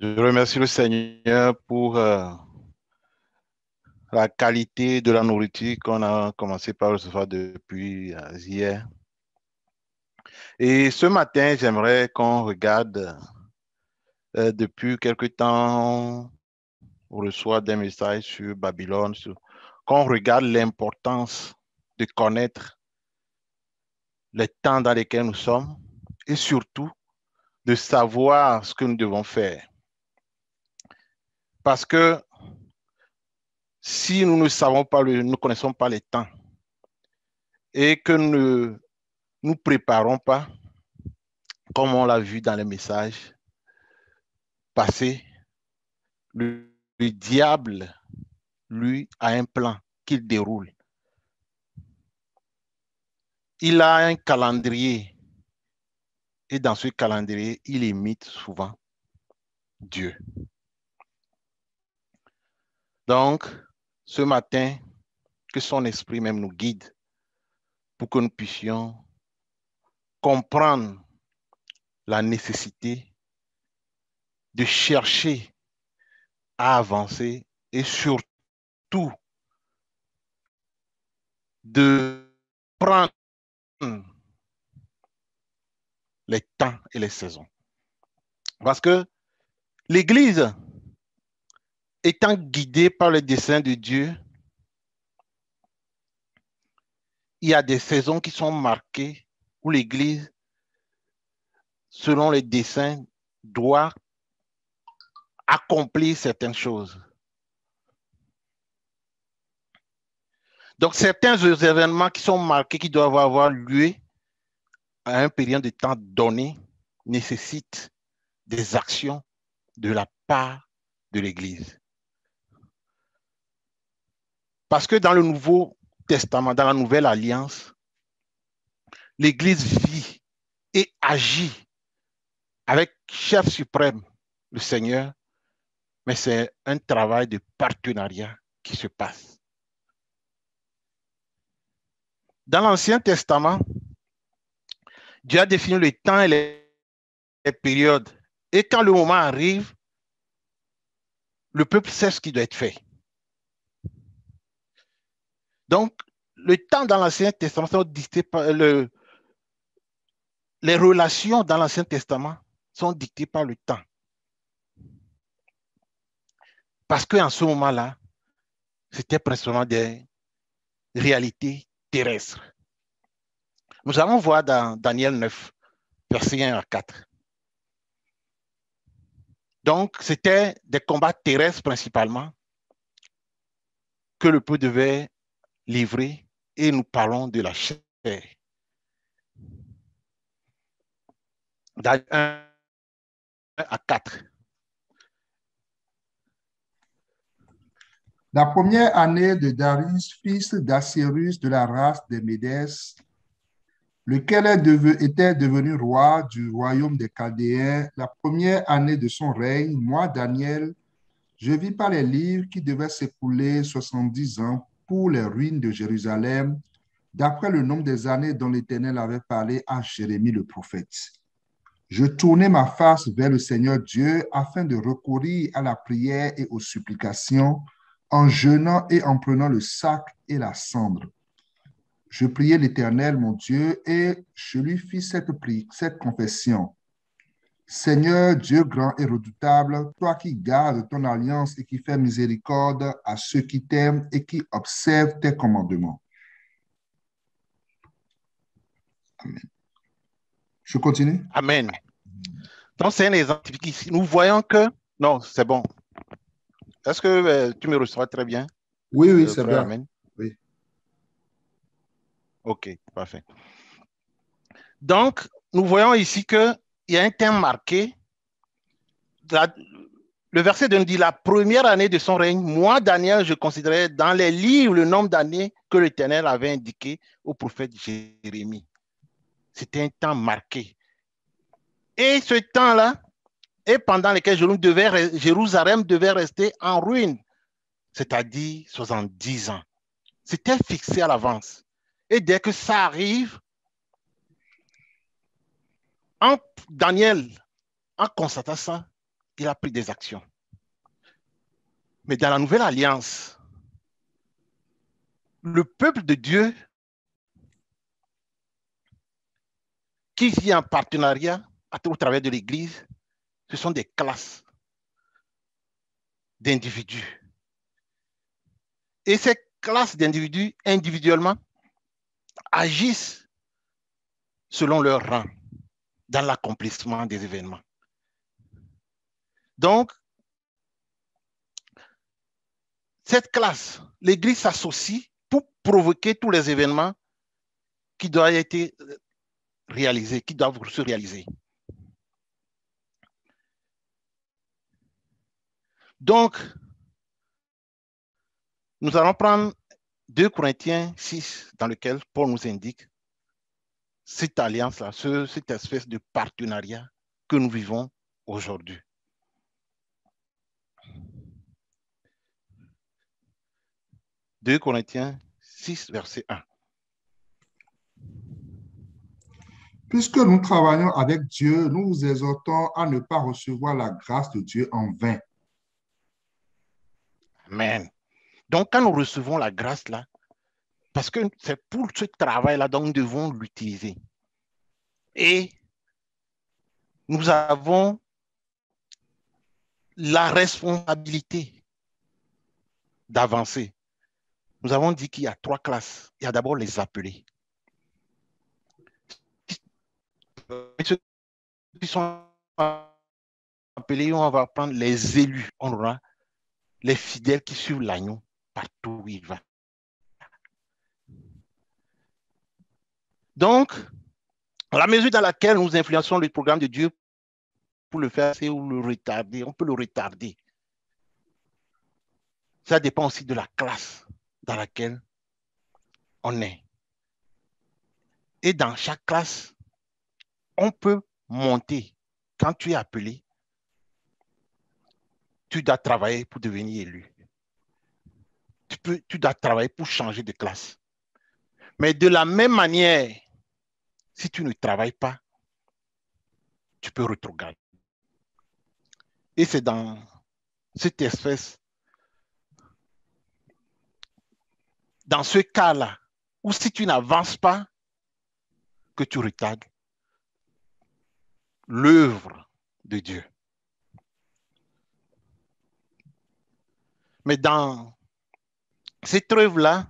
Je remercie le Seigneur pour la qualité de la nourriture qu'on a commencé par recevoir depuis hier. Et ce matin, j'aimerais qu'on regarde, depuis quelque temps, on reçoit des messages sur Babylone, qu'on regarde l'importance de connaître les temps dans lesquels nous sommes et surtout de savoir ce que nous devons faire. Parce que si nous ne savons pas, nous ne connaissons pas les temps et que nous ne nous préparons pas, comme on l'a vu dans les messages passés, le diable, lui, a un plan qu'il déroule. Il a un calendrier et dans ce calendrier, il imite souvent Dieu. Donc, ce matin, que son esprit même nous guide pour que nous puissions comprendre la nécessité de chercher à avancer et surtout de prendre les temps et les saisons. Parce que l'Église, étant guidée par le dessein de Dieu, il y a des saisons qui sont marquées où l'Église, selon les desseins, doit accomplir certaines choses. Donc, certains événements qui sont marqués, qui doivent avoir lieu à un période de temps donné, nécessitent des actions de la part de l'Église. Parce que dans le Nouveau Testament, dans la Nouvelle Alliance, l'Église vit et agit avec chef suprême, le Seigneur, mais c'est un travail de partenariat qui se passe. Dans l'Ancien Testament, Dieu a défini le temps et les périodes. Et quand le moment arrive, le peuple sait ce qui doit être fait. Donc, le temps dans l'Ancien Testament sont dictés par les relations dans l'Ancien Testament sont dictées par le temps. Parce qu'en ce moment-là, c'était principalement des réalités terrestres. Nous allons voir dans Daniel 9, versets 1 à 4. Donc, c'était des combats terrestres principalement que le peuple devait livrer et nous parlons de la chair. Daniel 1 à 4. La première année de Darius, fils d'Assyrus de la race des Médès, lequel était devenu roi du royaume des Chaldéens, la première année de son règne, moi, Daniel, je vis par les livres qui devaient s'écouler 70 ans pour les ruines de Jérusalem, d'après le nombre des années dont l'Éternel avait parlé à Jérémie le prophète. Je tournai ma face vers le Seigneur Dieu afin de recourir à la prière et aux supplications en jeûnant et en prenant le sac et la cendre. Je priai l'Éternel, mon Dieu, et je lui fis cette confession. Seigneur Dieu grand et redoutable, toi qui gardes ton alliance et qui fais miséricorde à ceux qui t'aiment et qui observent tes commandements. Amen. Je continue? Amen. Donc, c'est un exemple typique ici. Nous voyons que... Non, c'est bon. Est-ce que tu me reçois très bien, Oui, c'est frère? bien. Amen. Oui. OK, parfait. Donc, nous voyons ici qu'il y a un thème marqué. Le verset nous dit, la première année de son règne, moi, Daniel, je considérais dans les livres le nombre d'années que l'Éternel avait indiqué au prophète Jérémie. C'était un temps marqué. Et ce temps-là, et pendant lequel Jérusalem devait rester en ruine, c'est-à-dire 70 ans. C'était fixé à l'avance. Et dès que ça arrive, Daniel, en constatant ça, il a pris des actions. Mais dans la nouvelle alliance, le peuple de Dieu qui vit en partenariat au travers de l'Église, ce sont des classes d'individus. Et ces classes d'individus, individuellement, agissent selon leur rang dans l'accomplissement des événements. Donc, cette classe, l'Église s'associe pour provoquer tous les événements qui doivent être réalisés, qui doivent se réaliser. Donc, nous allons prendre 2 Corinthiens 6, dans lequel Paul nous indique cette alliance-là, cette espèce de partenariat que nous vivons aujourd'hui. « 2 Corinthiens 6, verset 1. Puisque nous travaillons avec Dieu, nous vous exhortons à ne pas recevoir la grâce de Dieu en vain. » Amen. Donc, quand nous recevons la grâce là, parce que c'est pour ce travail-là dont nous devons l'utiliser. Et nous avons la responsabilité d'avancer. Nous avons dit qu'il y a 3 classes. Il y a d'abord les appelés. Ceux qui sont appelés, on va prendre les élus. On aura les fidèles qui suivent l'agneau partout où il va. Donc, la mesure dans laquelle nous influençons le programme de Dieu pour le faire, c'est ou le retarder. On peut le retarder. Ça dépend aussi de la classe dans laquelle on est. Et dans chaque classe, on peut monter. Quand tu es appelé, tu dois travailler pour devenir élu. Tu dois travailler pour changer de classe. Mais de la même manière, si tu ne travailles pas, tu peux rétrograder. Et c'est dans cette espèce, dans ce cas-là, où si tu n'avances pas, que tu retardes l'œuvre de Dieu. Mais dans cette œuvre-là,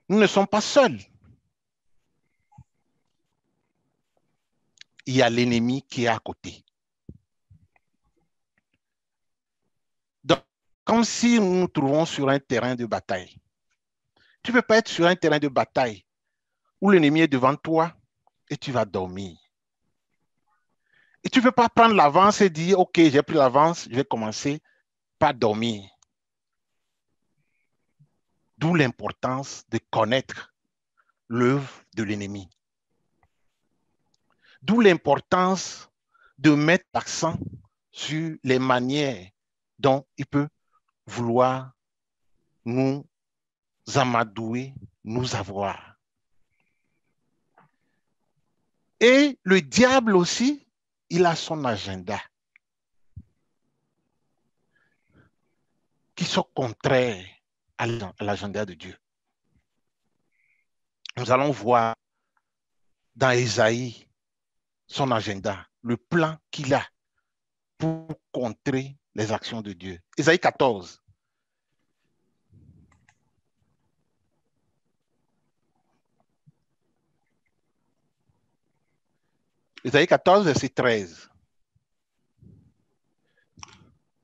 nous ne sommes pas seuls. Il y a l'ennemi qui est à côté. Donc, comme si nous nous trouvons sur un terrain de bataille. Tu ne peux pas être sur un terrain de bataille où l'ennemi est devant toi et tu vas dormir. Et tu ne peux pas prendre l'avance et dire, OK, j'ai pris l'avance, je vais commencer par dormir. D'où l'importance de connaître l'œuvre de l'ennemi. D'où l'importance de mettre l'accent sur les manières dont il peut vouloir nous amadouer, nous avoir. Et le diable aussi, il a son agenda qui sont contraires à l'agenda de Dieu. Nous allons voir dans Ésaïe son agenda, le plan qu'il a pour contrer les actions de Dieu. Ésaïe 14. Ésaïe 14, verset 13.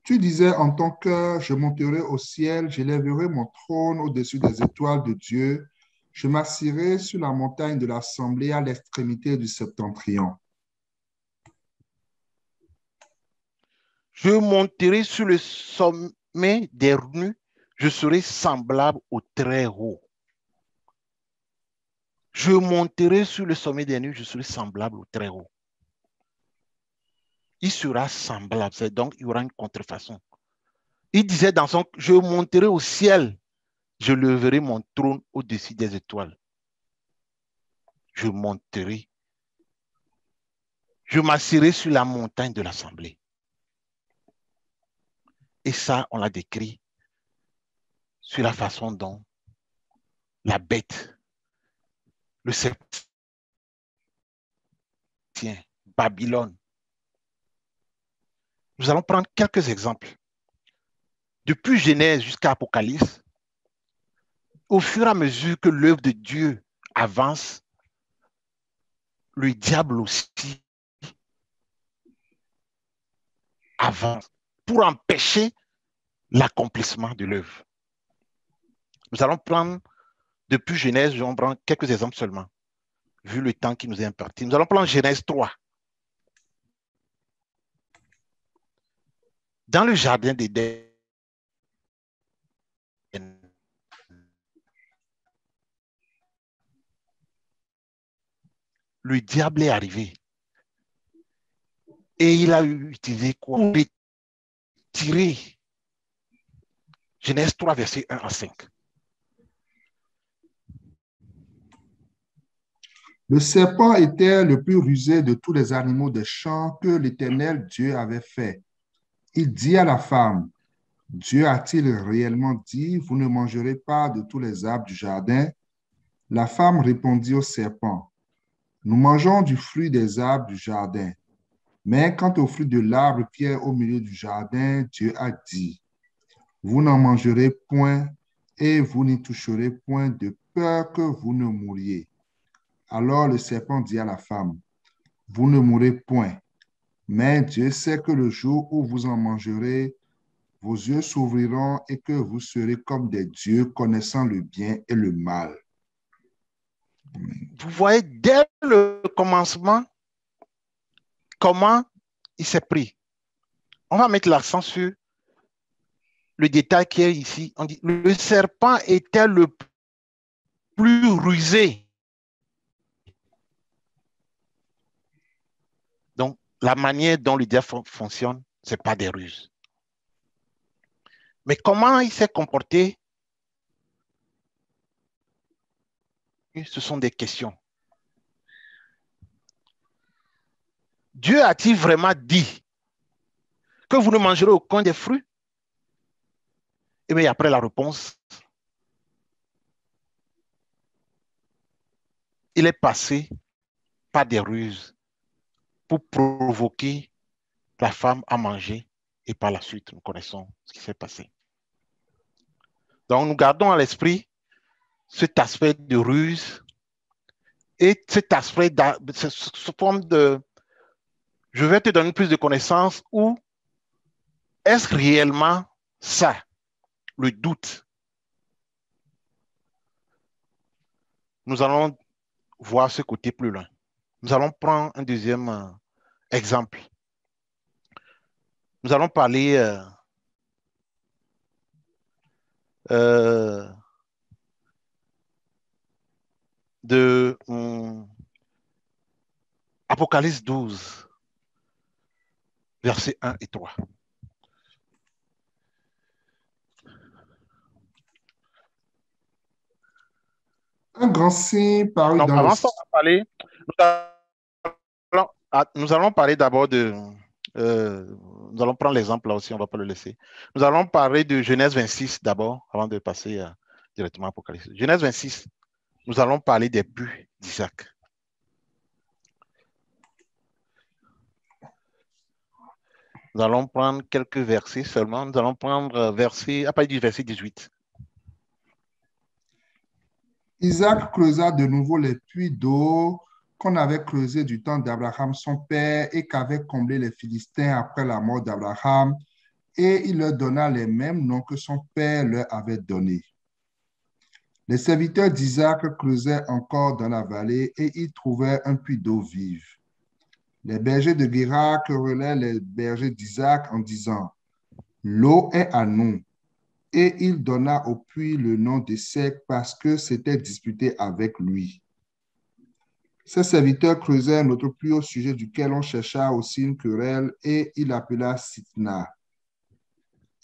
Tu disais en ton cœur, je monterai au ciel, j'élèverai mon trône au-dessus des étoiles de Dieu, je m'assirai sur la montagne de l'assemblée à l'extrémité du septentrion. Je monterai sur le sommet des nues, je serai semblable au Très-Haut. Je monterai sur le sommet des nues, je serai semblable au Très-Haut. Il sera semblable, donc il y aura une contrefaçon. Il disait dans son, je monterai au ciel, je leverai mon trône au-dessus des étoiles. Je monterai Je m'assirai sur la montagne de l'assemblée. Et ça, on l'a décrit sur la façon dont la bête, le septien, Babylone. Nous allons prendre quelques exemples. Depuis Genèse jusqu'à Apocalypse, au fur et à mesure que l'œuvre de Dieu avance, le diable aussi avance pour empêcher l'accomplissement de l'œuvre. Nous allons prendre, depuis Genèse, on prend quelques exemples seulement, vu le temps qui nous est imparti. Nous allons prendre Genèse 3. Dans le jardin d'Éden, le diable est arrivé et il a utilisé quoi pour tirer. Genèse 3, verset 1 à 5. Le serpent était le plus rusé de tous les animaux des champs que l'Éternel Dieu avait fait. Il dit à la femme, Dieu a-t-il réellement dit, vous ne mangerez pas de tous les arbres du jardin? La femme répondit au serpent, nous mangeons du fruit des arbres du jardin. Mais quant au fruit de l'arbre qui est au milieu du jardin, Dieu a dit, vous n'en mangerez point et vous n'y toucherez point de peur que vous ne mouriez. Alors le serpent dit à la femme, vous ne mourrez point, mais Dieu sait que le jour où vous en mangerez, vos yeux s'ouvriront et que vous serez comme des dieux connaissant le bien et le mal. Vous voyez dès le commencement comment il s'est pris. On va mettre l'accent sur le détail qui est ici. On dit le serpent était le plus rusé. Donc, la manière dont le diable fonctionne, ce n'est pas des ruses. Mais comment il s'est comporté, ce sont des questions. Dieu a-t-il vraiment dit que vous ne mangerez aucun des fruits? Et bien après la réponse, il est passé par des ruses pour provoquer la femme à manger. Et par la suite, nous connaissons ce qui s'est passé. Donc, nous gardons à l'esprit cet aspect de ruse et cet aspect cette forme de je vais te donner plus de connaissances ou est-ce réellement ça, le doute? Nous allons voir ce côté plus loin. Nous allons prendre un deuxième exemple. Nous allons parler de Apocalypse 12, versets 1 et 3. Un grand signe parut Donc, dans le avant ça, nous allons parler d'abord de... nous allons prendre l'exemple là aussi, on ne va pas le laisser. Nous allons parler de Genèse 26 d'abord, avant de passer directement à Apocalypse. Genèse 26, nous allons parler des buts d'Isaac. Nous allons prendre quelques versets seulement. Nous allons prendre à partir du verset 18. Isaac creusa de nouveau les puits d'eau qu'on avait creusés du temps d'Abraham son père et qu'avaient comblé les Philistins après la mort d'Abraham, et il leur donna les mêmes noms que son père leur avait donnés. Les serviteurs d'Isaac creusaient encore dans la vallée et y trouvaient un puits d'eau vive. Les bergers de Guérar querellaient les bergers d'Isaac en disant, l'eau est à nous. Et il donna au puits le nom d'Essec parce que s'était disputé avec lui. Ses serviteurs creusaient un autre puits au sujet duquel on chercha aussi une querelle et il l'appela Sitna.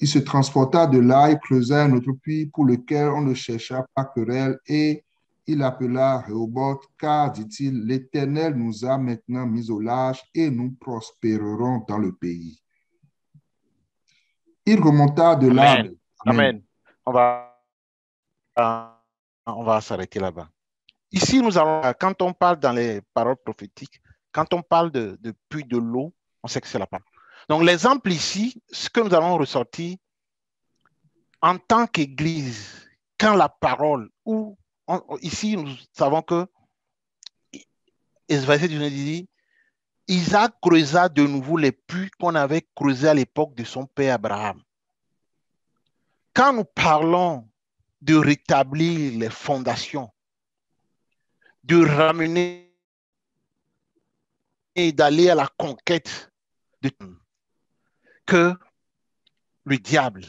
Il se transporta de là et creusa un autre puits pour lequel on ne chercha pas querelle et il appela Rehoboth, car, dit-il, l'Éternel nous a maintenant mis au large et nous prospérerons dans le pays. Il remonta de là. Amen. Amen. Amen. On va s'arrêter là-bas. Ici, quand on parle dans les paroles prophétiques, quand on parle de puits de l'eau, on sait que c'est la parole. Donc, l'exemple ici, ce que nous allons ressortir en tant qu'Église, quand la parole, ici, nous savons que, et ce verset dit, Isaac creusa de nouveau les puits qu'on avait creusés à l'époque de son père Abraham. Quand nous parlons de rétablir les fondations, de ramener et d'aller à la conquête de que le diable,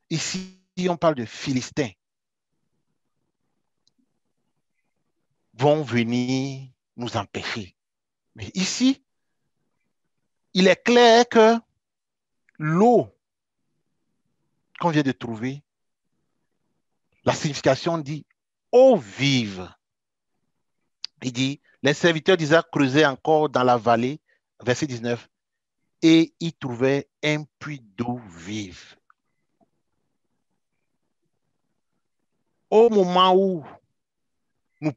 ici on parle de Philistins, vont venir nous empêcher. Mais ici, il est clair que l'eau qu'on vient de trouver, la signification dit eau vive. Il dit, les serviteurs d'Isaac creusaient encore dans la vallée, verset 19, et y trouvaient un puits d'eau vive. Au moment où nous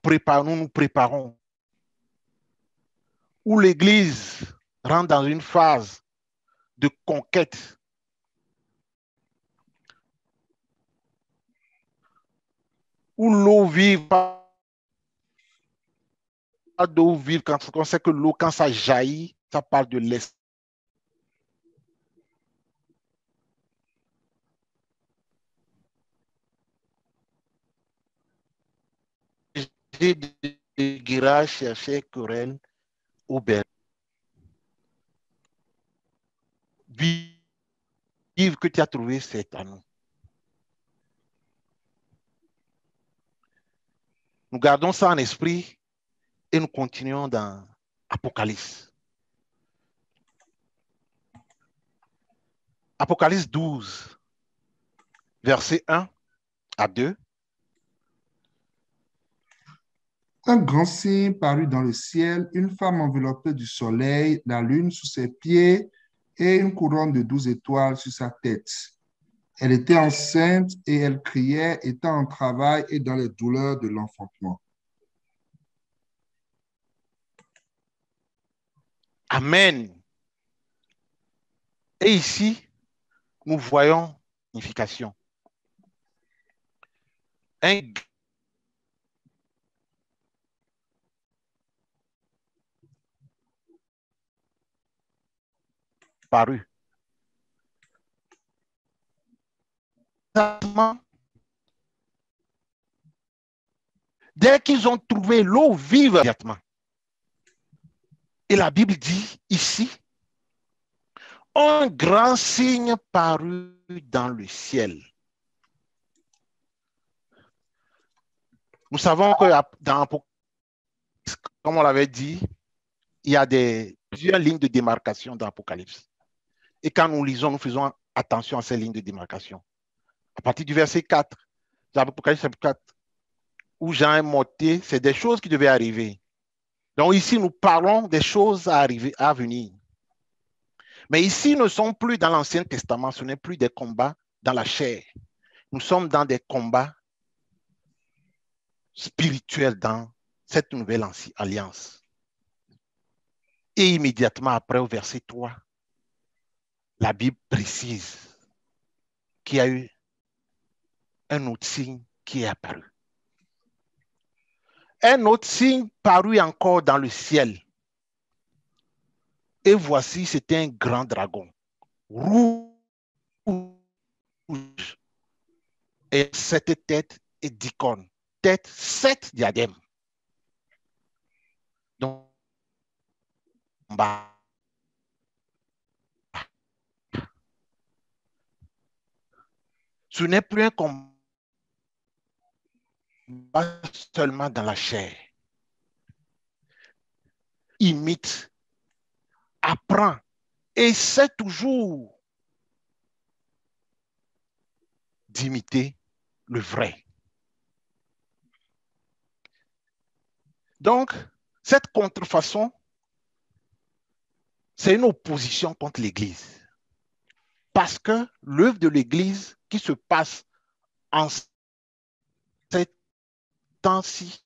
nous préparons, où l'Église rentre dans une phase de conquête, où l'eau vive, pas d'eau vive, quand on sait que l'eau, quand ça jaillit, ça parle de l'esprit. De guérage, chercher querelle ou belle. Vive que tu as trouvé, c'est à nous. Nous gardons ça en esprit et nous continuons dans Apocalypse. Apocalypse 12, verset 1 à 2. Un grand signe parut dans le ciel, une femme enveloppée du soleil, la lune sous ses pieds et une couronne de 12 étoiles sur sa tête. Elle était enceinte et elle criait, étant en travail et dans les douleurs de l'enfantement. Amen. Et ici, nous voyons signification. Un paru. Dès qu'ils ont trouvé l'eau vive, immédiatement. Et la Bible dit ici, un grand signe parut dans le ciel. Nous savons que dans Apocalypse, comme on l'avait dit, il y a plusieurs lignes de démarcation dans l'Apocalypse. Et quand nous lisons, nous faisons attention à ces lignes de démarcation. À partir du verset 4, dans l'Apocalypse 4, où Jean est monté, c'est des choses qui devaient arriver. Donc ici, nous parlons des choses à arriver, à venir. Mais ici, nous ne sommes plus dans l'Ancien Testament, ce n'est plus des combats dans la chair. Nous sommes dans des combats spirituels dans cette nouvelle alliance. Et immédiatement après, au verset 3, la Bible précise qu'il y a eu un autre signe qui est apparu. Un autre signe parut encore dans le ciel. Et voici, c'était un grand dragon, rouge, et 7 têtes et 10 cornes. Tête, 7 diadèmes. Donc, ce n'est plus un combat seulement dans la chair. Imite, apprend, essaie toujours d'imiter le vrai. Donc, cette contrefaçon, c'est une opposition contre l'Église. Parce que l'œuvre de l'Église qui se passe en ces temps-ci,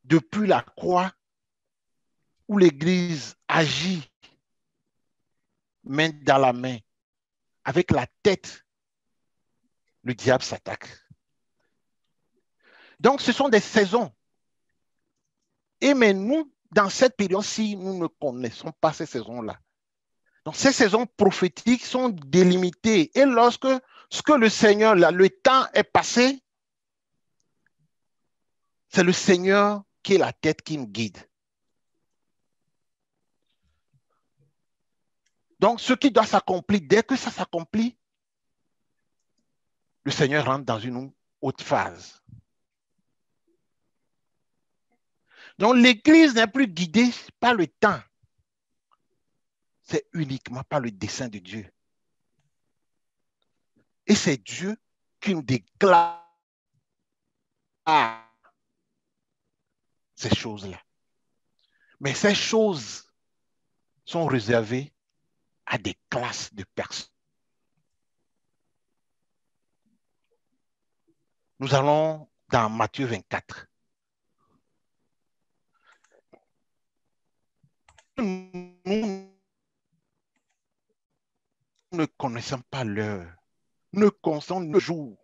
depuis la croix, où l'Église agit main dans la main, avec la tête, le diable s'attaque. Donc, ce sont des saisons. Et mais nous, dans cette période-ci, nous ne connaissons pas ces saisons-là. Donc, ces saisons prophétiques sont délimitées. Et lorsque ce que le Seigneur, là, le temps est passé, c'est le Seigneur qui est la tête qui nous guide. Donc, ce qui doit s'accomplir, dès que ça s'accomplit, le Seigneur rentre dans une autre phase. Donc, l'Église n'est plus guidée par le temps. C'est uniquement par le dessein de Dieu. Et c'est Dieu qui nous déclare ces choses-là. Mais ces choses sont réservées à des classes de personnes. Nous allons dans Matthieu 24. Nous ne connaissons pas l'heure. Nous connaissons le jour.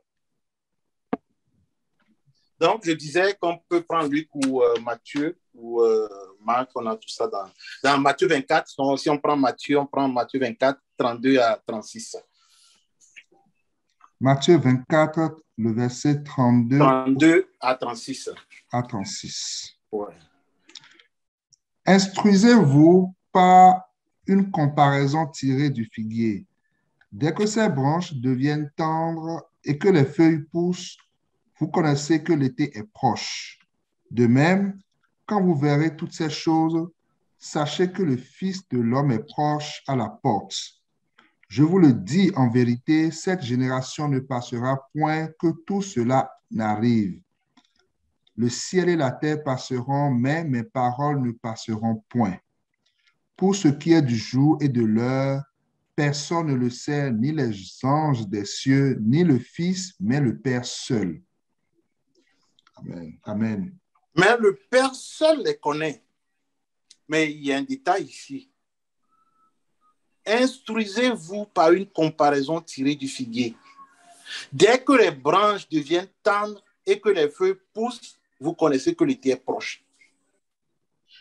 Donc, je disais qu'on peut prendre Luc ou Matthieu ou Marc, on a tout ça dans Matthieu 24. Donc, si on prend Matthieu 24, 32 à 36. Matthieu 24, le verset 32 à 36. À 36. Ouais. Instruisez-vous par une comparaison tirée du figuier. Dès que ses branches deviennent tendres et que les feuilles poussent, vous connaissez que l'été est proche. De même, quand vous verrez toutes ces choses, sachez que le Fils de l'homme est proche à la porte. Je vous le dis en vérité, cette génération ne passera point que tout cela n'arrive. Le ciel et la terre passeront, mais mes paroles ne passeront point. Pour ce qui est du jour et de l'heure, personne ne le sait, ni les anges des cieux, ni le Fils, mais le Père seul. Amen. Amen. Mais le Père seul les connaît. Mais il y a un détail ici. Instruisez-vous par une comparaison tirée du figuier. Dès que les branches deviennent tendres et que les feuilles poussent, vous connaissez que l'été est proche.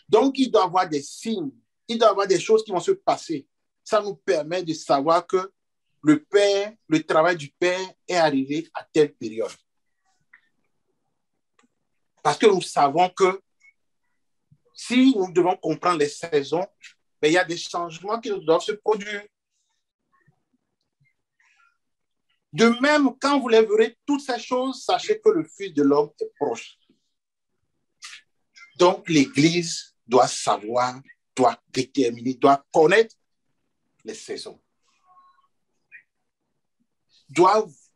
Donc, il doit y avoir des signes, il doit y avoir des choses qui vont se passer. Ça nous permet de savoir que le travail du Père est arrivé à telle période. Parce que nous savons que si nous devons comprendre les saisons, ben, il y a des changements qui doivent se produire. De même, quand vous les verrez, toutes ces choses, sachez que le Fils de l'homme est proche. Donc, l'Église doit savoir, doit déterminer, doit connaître les saisons.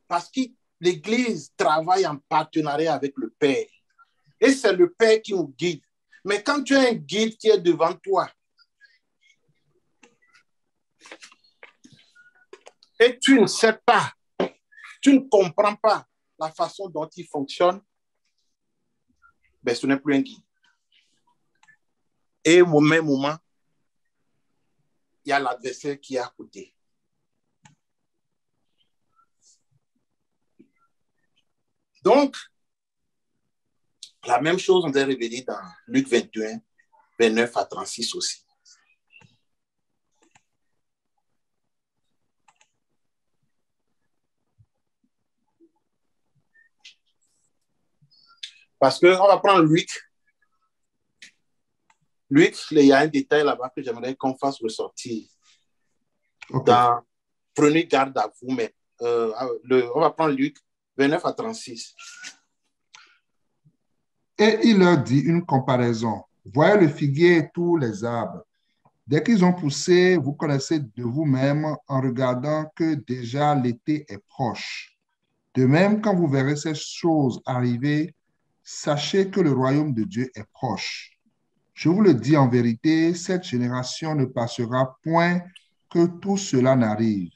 Parce que l'Église travaille en partenariat avec le Père. Et c'est le Père qui nous guide. Mais quand tu as un guide qui est devant toi, et tu ne sais pas, tu ne comprends pas la façon dont il fonctionne, ben ce n'est plus un guide. Et au même moment, il y a l'adversaire qui est à côté. Donc, la même chose, on est révélé dans Luc 21, 29 à 36 aussi. Parce qu'on va prendre Luc. Luc, il y a un détail là-bas que j'aimerais qu'on fasse ressortir. Okay. Prenez garde à vous-même. On va prendre Luc 29 à 36. Et il leur dit une comparaison. Voyez le figuier et tous les arbres. Dès qu'ils ont poussé, vous connaissez de vous-même en regardant que déjà l'été est proche. De même, quand vous verrez ces choses arriver, Sachez que le royaume de Dieu est proche. Je vous le dis en vérité, cette génération ne passera point que tout cela n'arrive.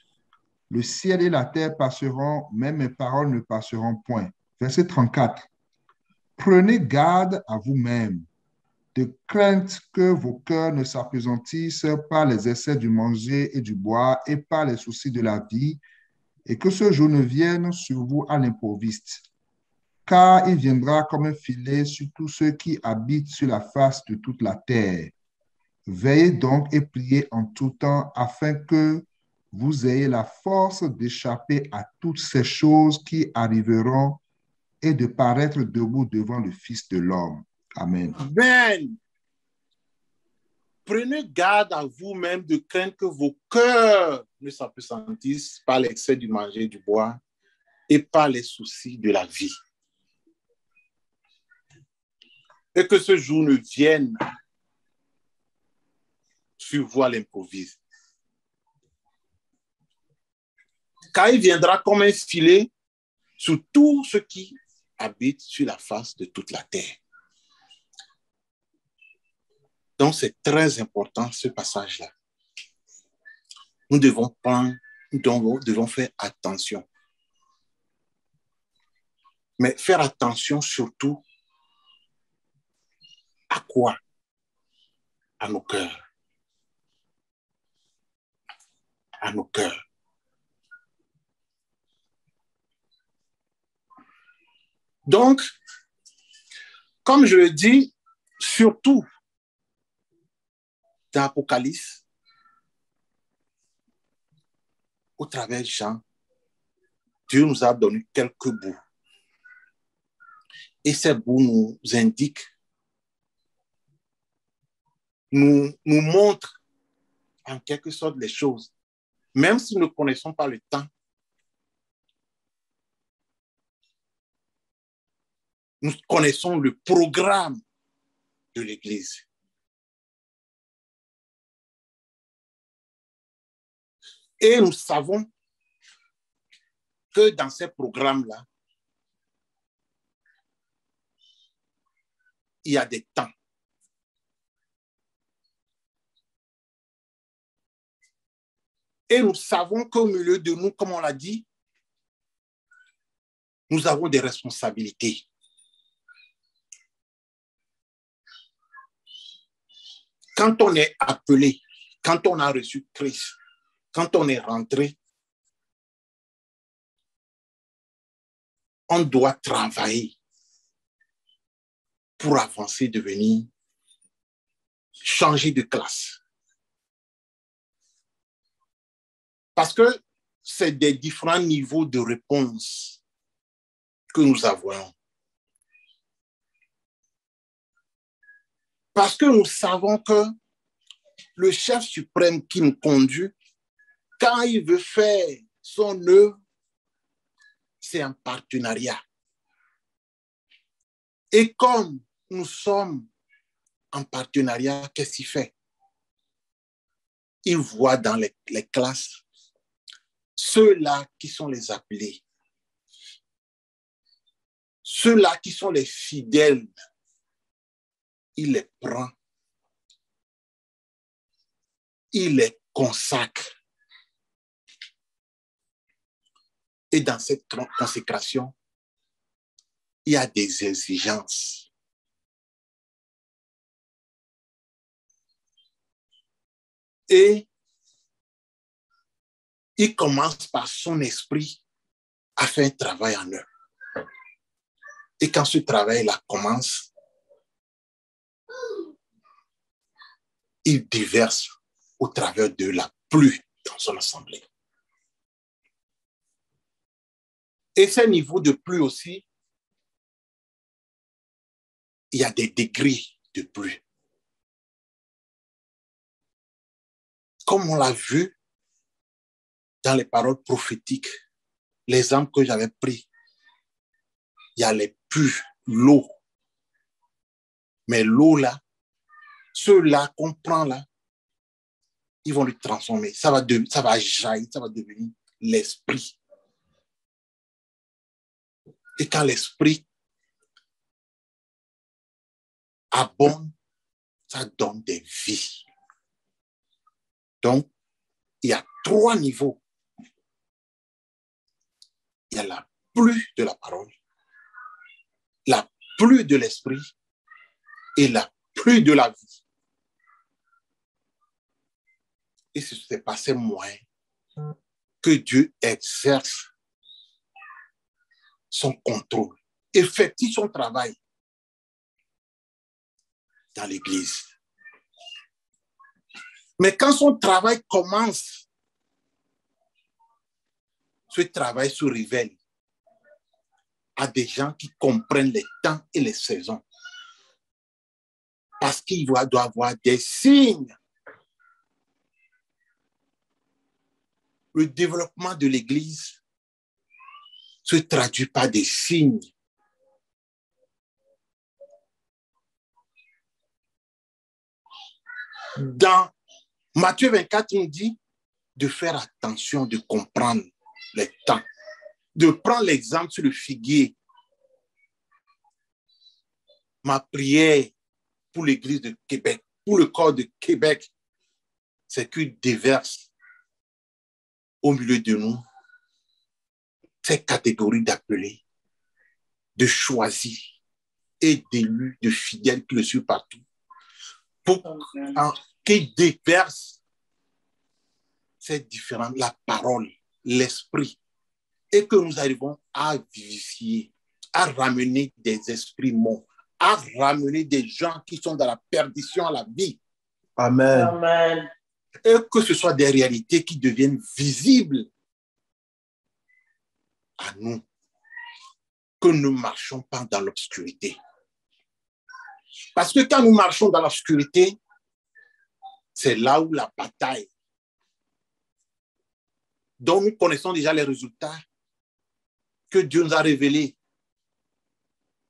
Le ciel et la terre passeront, mais mes paroles ne passeront point. Verset 34. Prenez garde à vous-même, de crainte que vos cœurs ne s'appesantissent par les essais du manger et du boire et par les soucis de la vie, et que ce jour ne vienne sur vous à l'improviste. Car il viendra comme un filet sur tous ceux qui habitent sur la face de toute la terre. Veillez donc et priez en tout temps afin que vous ayez la force d'échapper à toutes ces choses qui arriveront et de paraître debout devant le Fils de l'homme. Amen. Amen. Prenez garde à vous-même de craindre que vos cœurs ne s'appesantissent par l'excès du manger et du boire et par les soucis de la vie. Et que ce jour ne vienne sur vous à l'improviste. Car il viendra comme un filet sur tous ceux qui habitent sur la face de toute la terre. Donc, c'est très important ce passage-là. Nous devons faire attention. Mais faire attention surtout à quoi? À nos cœurs. À nos cœurs. Donc, comme je le dis, surtout dans l'Apocalypse, au travers de Jean, Dieu nous a donné quelques bouts. Et ces bouts nous indiquent, nous montrent en quelque sorte les choses. Même si nous ne connaissons pas le temps, nous connaissons le programme de l'Église. Et nous savons que dans ces programmes-là, il y a des temps. Et nous savons qu'au milieu de nous, comme on l'a dit, nous avons des responsabilités. Quand on est appelé, quand on a reçu Christ, quand on est rentré, on doit travailler pour avancer, devenir, changer de classe. Parce que c'est des différents niveaux de réponse que nous avons. Parce que nous savons que le chef suprême qui nous conduit, quand il veut faire son œuvre, c'est un partenariat. Et comme nous sommes en partenariat, qu'est-ce qu'il fait? Il voit dans les classes ceux-là qui sont les appelés, ceux-là qui sont les fidèles. Il les prend, il les consacre. Et dans cette consécration, il y a des exigences. Et il commence par son esprit à faire un travail en eux. Et quand ce travail-là commence, il déverse au travers de la pluie dans son assemblée. Et ces niveaux de pluie aussi, il y a des degrés de pluie. Comme on l'a vu dans les paroles prophétiques, l'exemple que j'avais pris, il y a les pluies, l'eau. Mais l'eau là, ceux-là qu'on prend là, ils vont le transformer. Ça va jaillir, ça va devenir l'esprit. Et quand l'esprit abonde, ça donne des vies. Donc, il y a 3 niveaux. Il y a la pluie de la parole, la pluie de l'esprit et la pluie de la vie. Et c'est par ces moyens que Dieu exerce son contrôle, effectue son travail dans l'Église. Mais quand son travail commence, ce travail se révèle à des gens qui comprennent les temps et les saisons. Parce qu'il doit y avoir des signes. Le développement de l'Église se traduit par des signes. Dans Matthieu 24, il nous dit de faire attention, de comprendre les temps, de prendre l'exemple sur le figuier. Ma prière pour l'Église de Québec, pour le corps de Québec, c'est qu'il déverse au milieu de nous ces catégories d'appelés, de choisis et d'élus, de fidèles qui le suivent partout, pour qu'ils déversent ces différentes, la parole, l'esprit, et que nous arrivons à vivifier, à ramener des esprits morts, à ramener des gens qui sont dans la perdition à la vie. Amen. Amen. Et que ce soit des réalités qui deviennent visibles à nous, que nous ne marchons pas dans l'obscurité. Parce que quand nous marchons dans l'obscurité, c'est là où la bataille, dont nous connaissons déjà les résultats, que Dieu nous a révélés.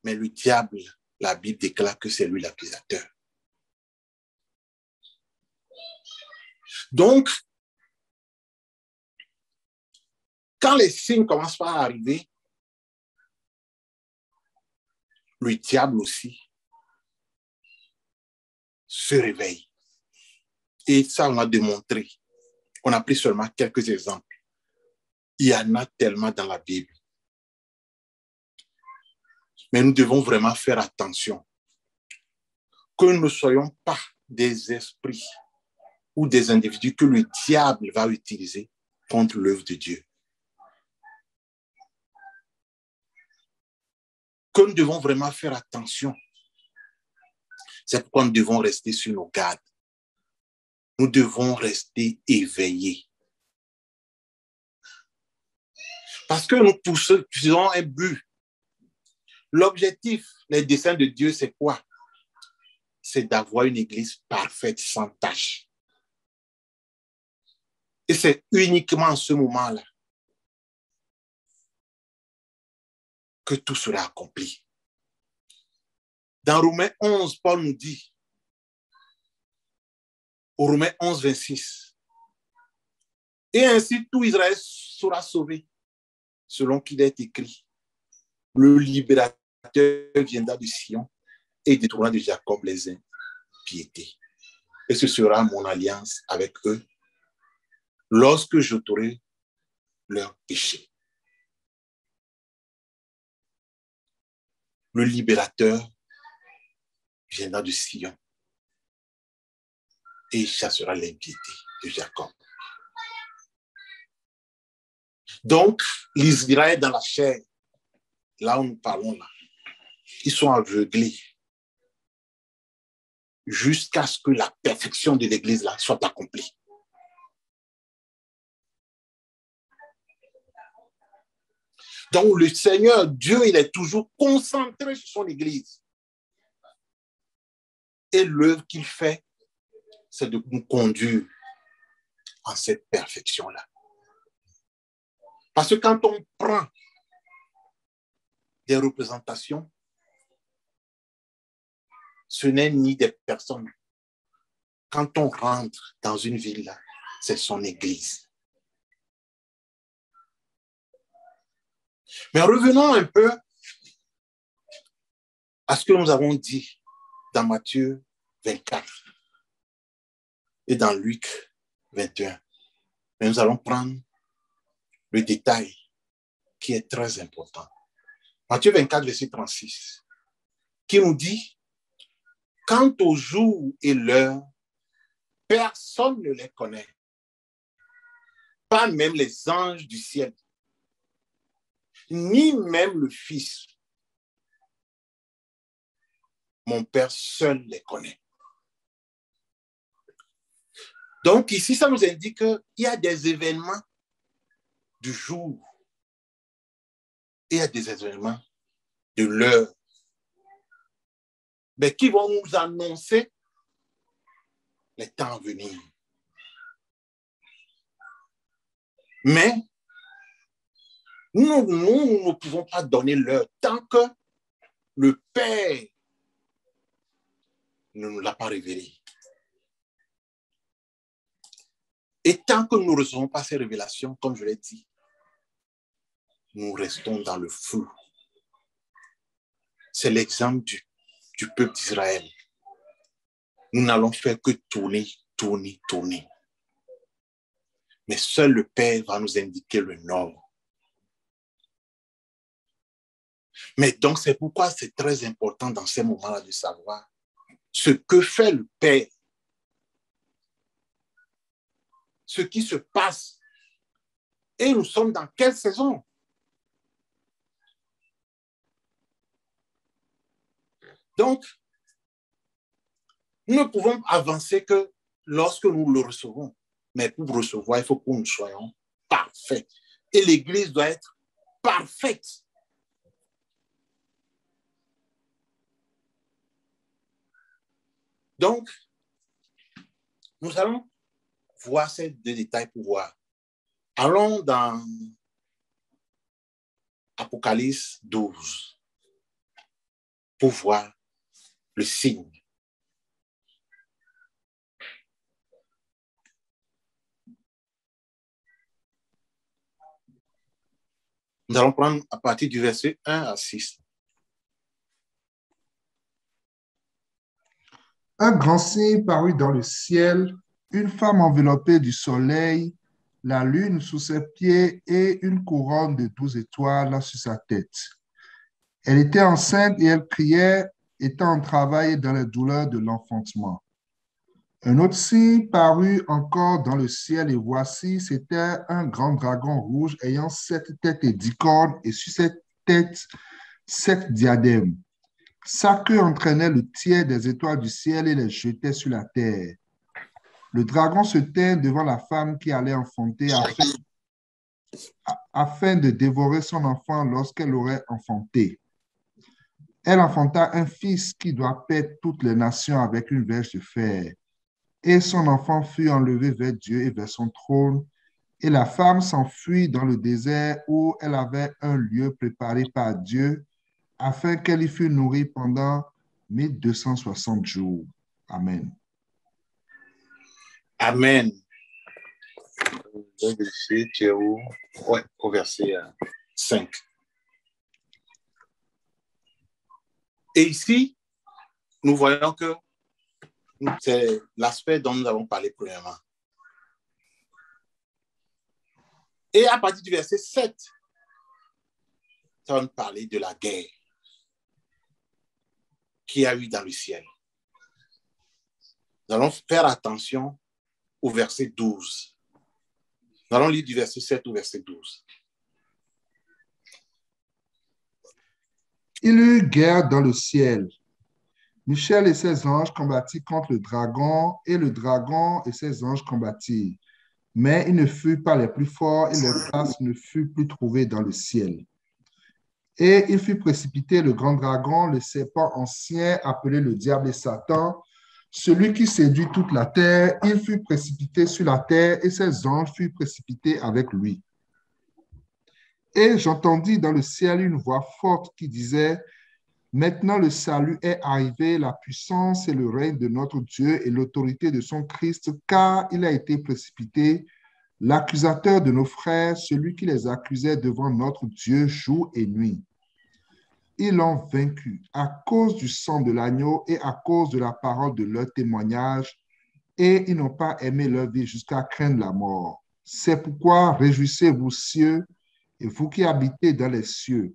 Mais le diable, la Bible déclare que c'est lui l'accusateur. Donc, quand les signes commencent par arriver, le diable aussi se réveille. Et ça, on a démontré. On a pris seulement quelques exemples. Il y en a tellement dans la Bible. Mais nous devons vraiment faire attention que nous ne soyons pas des esprits ou des individus que le diable va utiliser contre l'œuvre de Dieu. Que nous devons vraiment faire attention. C'est pourquoi nous devons rester sur nos gardes. Nous devons rester éveillés. Parce que nous faisons un but. L'objectif, les desseins de Dieu, c'est quoi? C'est d'avoir une église parfaite, sans tache. Et c'est uniquement en ce moment-là que tout sera accompli. Dans Romains 11, Paul nous dit, au Romains 11, 26, et ainsi tout Israël sera sauvé, selon qu'il est écrit. Le libérateur viendra de Sion et détournera de Jacob les impiétés. Et ce sera mon alliance avec eux lorsque j'ôterai leurs péchés. Le libérateur viendra de Sion et chassera l'impiété de Jacob. Donc, l'Israël dans la chair, là où nous parlons là, ils sont aveuglés jusqu'à ce que la perfection de l'Église là soit accomplie. Donc, le Seigneur, Dieu, il est toujours concentré sur son Église. Et l'œuvre qu'il fait, c'est de nous conduire en cette perfection-là. Parce que quand on prend des représentations, ce n'est ni des personnes. Quand on rentre dans une ville, c'est son Église. Mais revenons un peu à ce que nous avons dit dans Matthieu 24 et dans Luc 21. Mais nous allons prendre le détail qui est très important. Matthieu 24, verset 36, qui nous dit, « Quant au jour et l'heure, personne ne les connaît, pas même les anges du ciel, ni même le Fils. Mon Père seul les connaît. » Donc ici, ça nous indique qu'il y a des événements du jour et il y a des événements de l'heure, mais qui vont nous annoncer les temps à venir. Mais nous ne pouvons pas donner l'heure tant que le Père ne nous l'a pas révélé. Et tant que nous ne recevons pas ces révélations, comme je l'ai dit, nous restons dans le flou. C'est l'exemple du peuple d'Israël. Nous n'allons faire que tourner, tourner, tourner. Mais seul le Père va nous indiquer le nord. Mais donc, c'est pourquoi c'est très important dans ces moments-là de savoir ce que fait le Père, ce qui se passe, et nous sommes dans quelle saison? Donc, nous ne pouvons avancer que lorsque nous le recevons. Mais pour recevoir, il faut que nous soyons parfaits. Et l'Église doit être parfaite. Donc, nous allons voir ces deux détails pour voir. Allons dans Apocalypse 12 pour voir le signe. Nous allons prendre à partir du verset 1 à 6. Un grand signe parut dans le ciel, une femme enveloppée du soleil, la lune sous ses pieds et une couronne de 12 étoiles sur sa tête. Elle était enceinte et elle criait, étant en travail dans les douleurs de l'enfantement. Un autre signe parut encore dans le ciel et voici, c'était un grand dragon rouge ayant 7 têtes et 10 cornes et sur ses têtes 7 diadèmes. Sa queue entraînait le tiers des étoiles du ciel et les jetait sur la terre. Le dragon se tint devant la femme qui allait enfanter afin de dévorer son enfant lorsqu'elle aurait enfanté. Elle enfanta un fils qui doit paître toutes les nations avec une verge de fer. Et son enfant fut enlevé vers Dieu et vers son trône. Et la femme s'enfuit dans le désert où elle avait un lieu préparé par Dieu afin qu'elle y fût nourrie pendant 1260 jours. Amen. Amen. Tu es où? Ouais, au verset 5. Et ici, nous voyons que c'est l'aspect dont nous avons parlé premièrement. Et à partir du verset 7, ça va nous parler de la guerre qu'il y a eu dans le ciel. Nous allons faire attention au verset 12. Nous allons lire du verset 7 au verset 12. Il y eut guerre dans le ciel. Michel et ses anges combattirent contre le dragon et ses anges combattirent. Mais ils ne furent pas les plus forts et leur place ne fut plus trouvée dans le ciel. Et il fut précipité le grand dragon, le serpent ancien, appelé le diable et Satan, celui qui séduit toute la terre. Il fut précipité sur la terre et ses anges furent précipités avec lui. Et j'entendis dans le ciel une voix forte qui disait, « Maintenant le salut est arrivé, la puissance et le règne de notre Dieu et l'autorité de son Christ, car il a été précipité, l'accusateur de nos frères, celui qui les accusait devant notre Dieu jour et nuit. ils l'ont vaincu à cause du sang de l'agneau et à cause de la parole de leur témoignage, et ils n'ont pas aimé leur vie jusqu'à craindre la mort. C'est pourquoi réjouissez-vous, cieux, et vous qui habitez dans les cieux.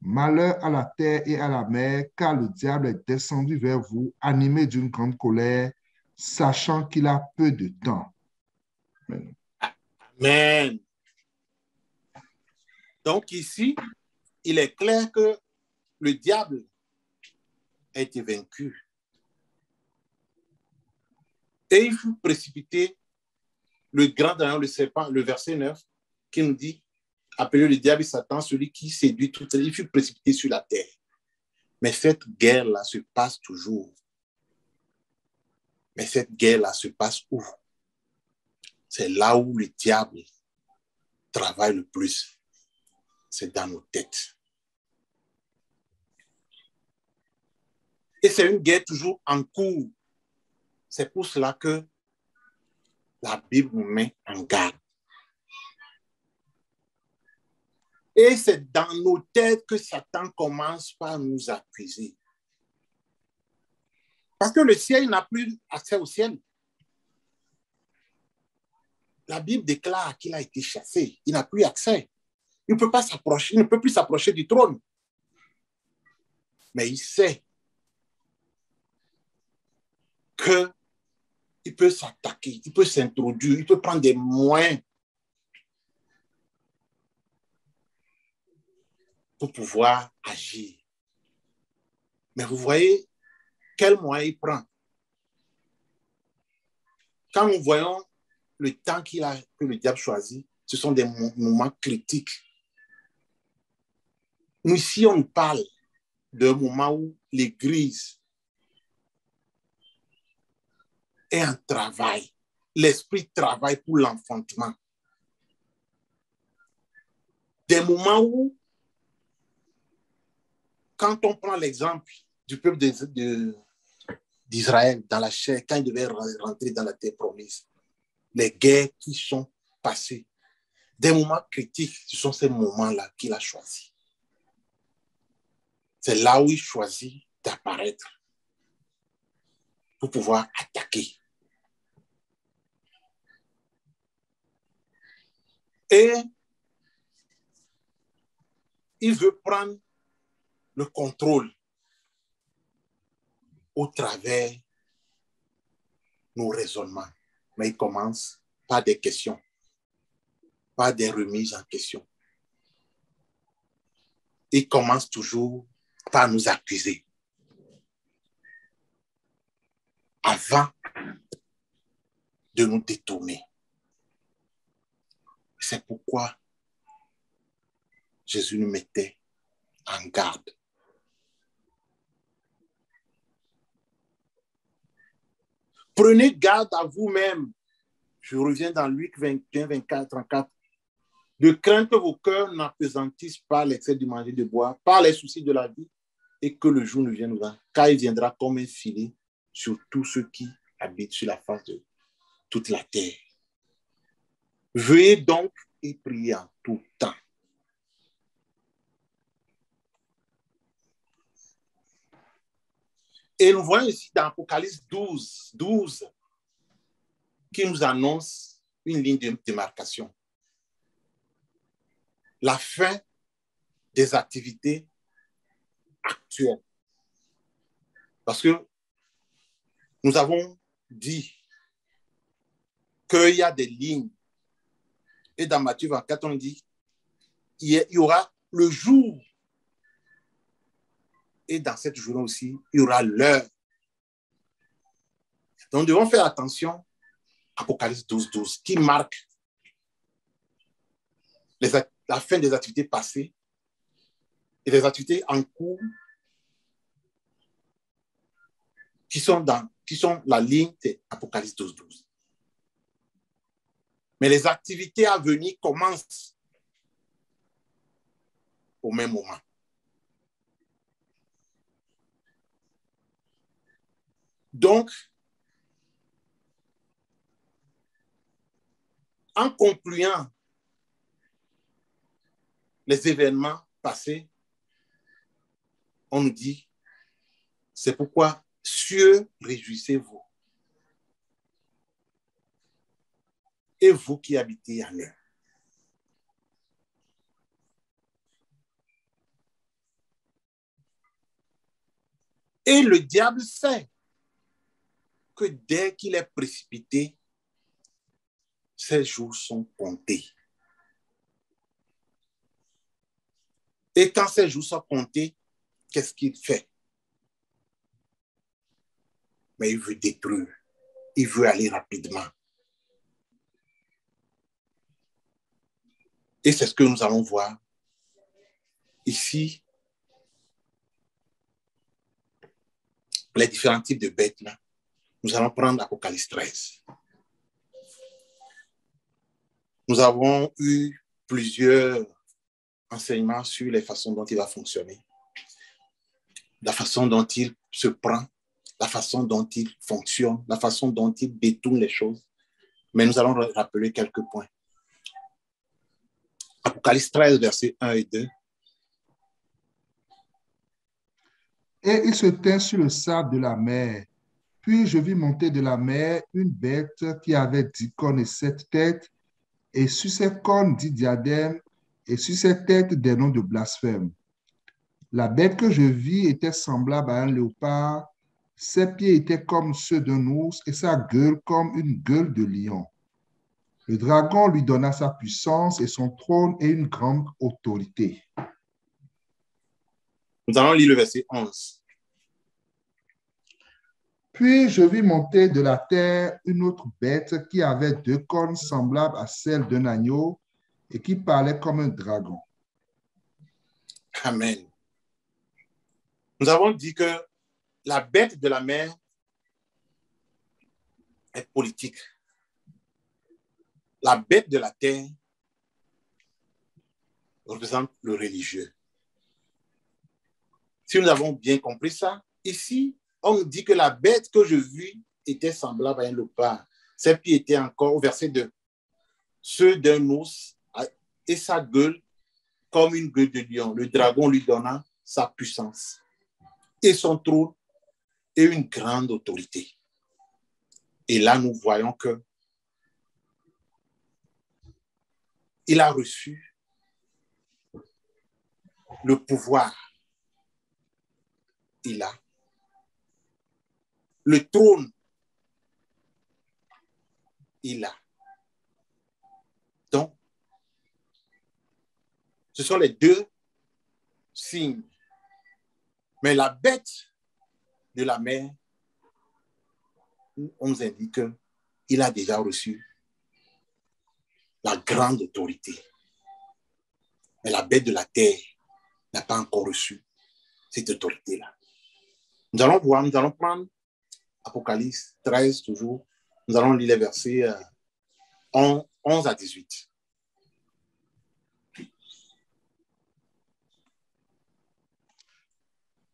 Malheur à la terre et à la mer, car le diable est descendu vers vous, animé d'une grande colère, sachant qu'il a peu de temps. Amen. Amen. Donc ici, il est clair que le diable a été vaincu. Et il fut précipité, le grand dragon, le serpent, le verset 9, qui nous dit, appelé le diable et Satan, celui qui séduit tout, il fut précipité sur la terre. Mais cette guerre-là se passe toujours. Mais cette guerre-là se passe où? C'est là où le diable travaille le plus. C'est dans nos têtes. Et c'est une guerre toujours en cours. C'est pour cela que la Bible nous met en garde. Et c'est dans nos têtes que Satan commence par nous accuser. Parce que le ciel n'a plus accès au ciel. La Bible déclare qu'il a été chassé. Il n'a plus accès. Il ne peut pas s'approcher, il ne peut plus s'approcher du trône. Mais il sait qu'il peut s'attaquer, il peut s'introduire, il peut prendre des moyens pour pouvoir agir. Mais vous voyez quel moyen il prend. Quand nous voyons le temps que le diable choisit, ce sont des moments critiques. Nous, ici, on parle d'un moment où l'Église est en travail. L'Esprit travaille pour l'enfantement. Des moments où, quand on prend l'exemple du peuple d'Israël dans la chair, quand il devait rentrer dans la terre promise, les guerres qui sont passées, des moments critiques, ce sont ces moments-là qu'il a choisis. C'est là où il choisit d'apparaître pour pouvoir attaquer. Et il veut prendre le contrôle au travers nos raisonnements. Mais il commence par des questions, par des remises en question. Il commence toujours par nous accuser. Avant de nous détourner. C'est pourquoi Jésus nous mettait en garde. Prenez garde à vous-même. Je reviens dans Luc 21, 24, 34. De craindre que vos cœurs n'appesantissent par l'excès de manger et de boire, par les soucis de la vie, et que le jour ne vienne pas, car il viendra comme un filet sur tous ceux qui habitent sur la face de toute la terre. Veuillez donc et priez en tout temps. Et nous voyons ici dans Apocalypse 12, qui nous annonce une ligne de démarcation. La fin des activités actuelles. Parce que nous avons dit qu'il y a des lignes. Et dans Matthieu 24, on dit il y aura le jour. Et dans cette journée aussi, il y aura l'heure. Donc, nous devons faire attention à Apocalypse 12, qui marque la fin des activités passées et les activités en cours qui sont la ligne d'Apocalypse 12. Mais les activités à venir commencent au même moment. Donc, en concluant les événements passés, on nous dit, c'est pourquoi cieux, réjouissez-vous. Et vous qui habitez en eux. Et le diable sait que dès qu'il est précipité, ses jours sont comptés. Et quand ses jours sont comptés, qu'est-ce qu'il fait? Mais il veut détruire. Il veut aller rapidement. Et c'est ce que nous allons voir ici. Les différents types de bêtes là. Nous allons prendre Apocalypse 13. Nous avons eu plusieurs enseignements sur les façons dont il va fonctionner, la façon dont il se prend, la façon dont il fonctionne, la façon dont il détourne les choses. Mais nous allons rappeler quelques points. Apocalypse 13, versets 1 et 2. Et il se tint sur le sable de la mer. Puis je vis monter de la mer une bête qui avait 10 cornes et 7 têtes, et sur ses cornes 10 diadèmes, et sur ses têtes des noms de blasphème. La bête que je vis était semblable à un léopard, ses pieds étaient comme ceux d'un ours, et sa gueule comme une gueule de lion. Le dragon lui donna sa puissance et son trône et une grande autorité. Nous allons lire le verset 11. Puis je vis monter de la terre une autre bête qui avait 2 cornes semblables à celles d'un agneau et qui parlait comme un dragon. Amen. Nous avons dit que la bête de la mer est politique. La bête de la terre représente le religieux. Si nous avons bien compris ça, ici, on nous dit que la bête que je vis était semblable à un léopard. Ses pieds étaient encore, au verset 2, ceux d'un ours et sa gueule comme une gueule de lion. Le dragon lui donna sa puissance et son trône et une grande autorité. Et là, nous voyons que il a reçu le pouvoir. Il a le trône. Il a. Donc, ce sont les deux signes. Mais la bête de la mer, on nous indique qu'il a déjà reçu la grande autorité. Mais la bête de la terre n'a pas encore reçu cette autorité-là. Nous allons voir, nous allons prendre Apocalypse 13 toujours. Nous allons lire les versets 11 à 18.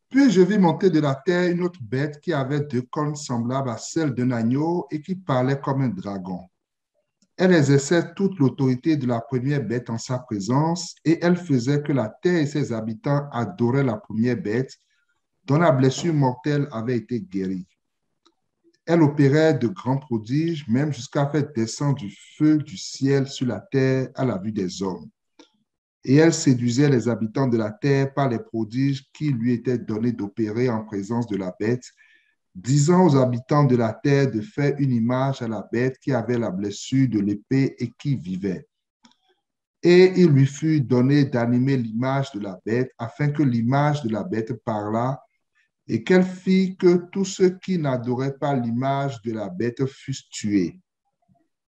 Puis je vis monter de la terre une autre bête qui avait 2 cornes semblables à celles d'un agneau et qui parlait comme un dragon. Elle exerçait toute l'autorité de la première bête en sa présence et elle faisait que la terre et ses habitants adoraient la première bête dont la blessure mortelle avait été guérie. Elle opérait de grands prodiges, même jusqu'à faire descendre du feu du ciel sur la terre à la vue des hommes. Et elle séduisait les habitants de la terre par les prodiges qui lui étaient donnés d'opérer en présence de la bête, disant aux habitants de la terre de faire une image à la bête qui avait la blessure de l'épée et qui vivait. Et il lui fut donné d'animer l'image de la bête, afin que l'image de la bête parlât, et qu'elle fit que tous ceux qui n'adoraient pas l'image de la bête fussent tués.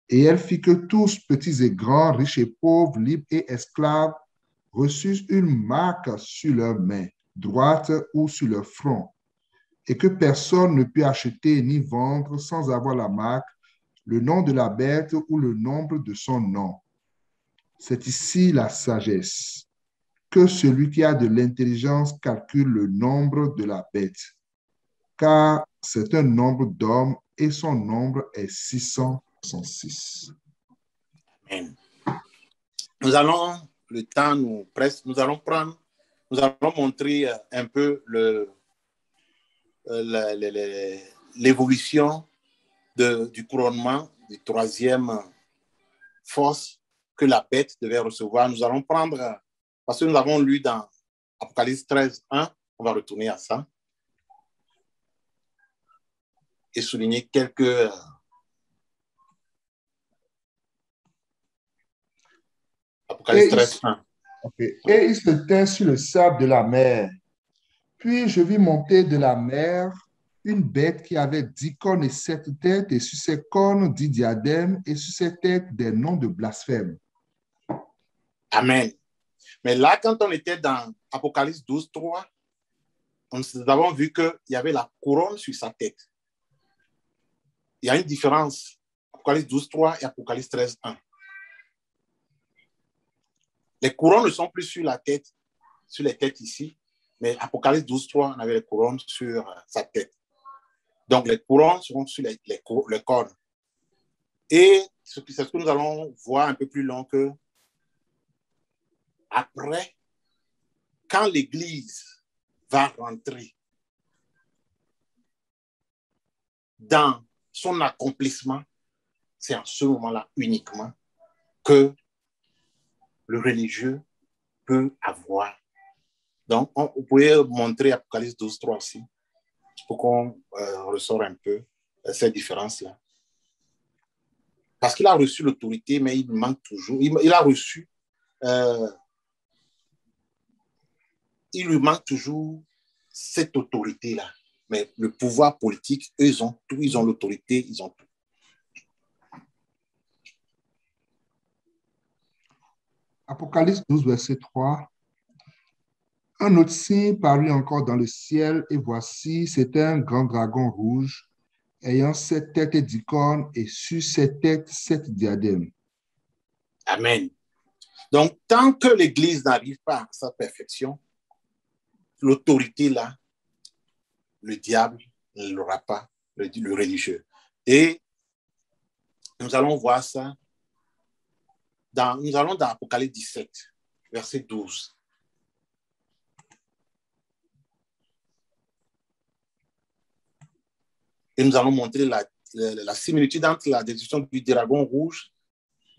Et elle fit que tous, petits et grands, riches et pauvres, libres et esclaves, reçussent une marque sur leur main droite ou sur leur front, et que personne ne put acheter ni vendre sans avoir la marque, le nom de la bête ou le nombre de son nom. C'est ici la sagesse. Que celui qui a de l'intelligence calcule le nombre de la bête, car c'est un nombre d'hommes et son nombre est 666. Amen. Nous allons, le temps nous presse, nous allons prendre nous allons montrer un peu l'évolution du couronnement du troisième force que la bête devait recevoir. Nous allons prendre, parce que nous avons lu dans Apocalypse 13, 1, on va retourner à ça et souligner quelques... Apocalypse 13, 1. Okay. Et il se tint sur le sable de la mer. Puis je vis monter de la mer une bête qui avait 10 cornes et 7 têtes, et sur ses cornes 10 diadèmes, et sur ses têtes des noms de blasphème. Amen. Mais là, quand on était dans Apocalypse 12, 3, nous avons vu qu'il y avait la couronne sur sa tête. Il y a une différence. Apocalypse 12, 3 et Apocalypse 13, 1. Les couronnes ne sont plus sur la tête, sur les têtes ici, mais Apocalypse 12, 3, on avait les couronnes sur sa tête. Donc, les couronnes seront sur les cornes. Et c'est ce que nous allons voir un peu plus long que après, quand l'Église va rentrer dans son accomplissement, c'est en ce moment-là uniquement que le religieux peut avoir. Donc, vous pouvez montrer Apocalypse 12, 3 aussi, pour qu'on ressort un peu cette différence-là. Parce qu'il a reçu l'autorité, mais il manque toujours. Il a reçu, il lui manque toujours cette autorité-là. Mais le pouvoir politique, eux, ils ont tout, ils ont l'autorité, ils ont tout. Apocalypse 12, verset 3. Un autre signe parut encore dans le ciel, et voici, c'était un grand dragon rouge, ayant 7 têtes et 10 cornes, et sur ses têtes 7 diadèmes. Amen. Donc, tant que l'Église n'arrive pas à sa perfection, l'autorité là, le diable ne l'aura pas, le religieux. Et nous allons voir ça, nous allons dans Apocalypse 17, verset 12. Et nous allons montrer la similitude entre la description du dragon rouge,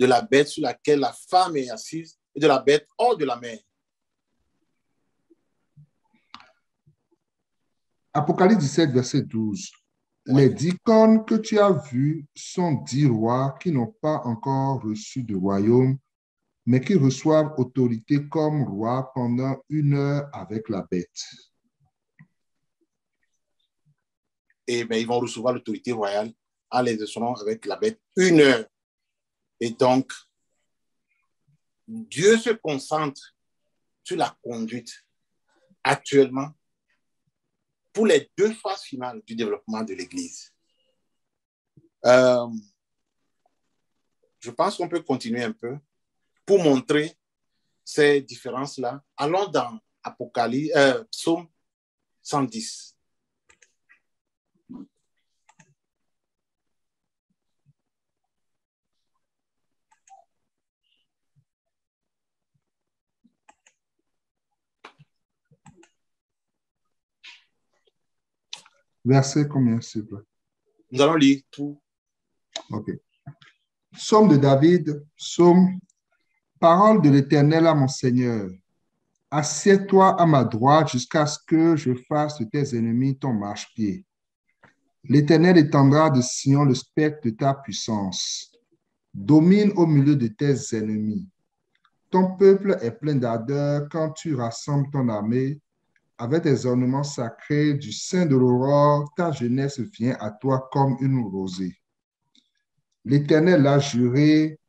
de la bête sur laquelle la femme est assise, et de la bête hors de la mer. Apocalypse 17, verset 12. Les 10 cornes que tu as vues sont 10 rois qui n'ont pas encore reçu de royaume, mais qui reçoivent autorité comme rois pendant 1 heure avec la bête. Et bien, ils vont recevoir l'autorité royale en les assurant avec la bête 1 heure. Et donc, Dieu se concentre sur la conduite actuellement pour les 2 phases finales du développement de l'Église. Je pense qu'on peut continuer un peu pour montrer ces différences-là. Allons dans Psaume 110. Verset combien, s'il vous plaît? Nous allons lire tout. OK. Psaume de David, psaume. Parole de l'Éternel à mon Seigneur. Assieds-toi à ma droite jusqu'à ce que je fasse de tes ennemis ton marchepied. L'Éternel étendra de Sion le spectre de ta puissance. Domine au milieu de tes ennemis. Ton peuple est plein d'ardeur quand tu rassembles ton armée. Avec tes ornements sacrés du sein de l'aurore, ta jeunesse vient à toi comme une rosée. L'Éternel l'a juré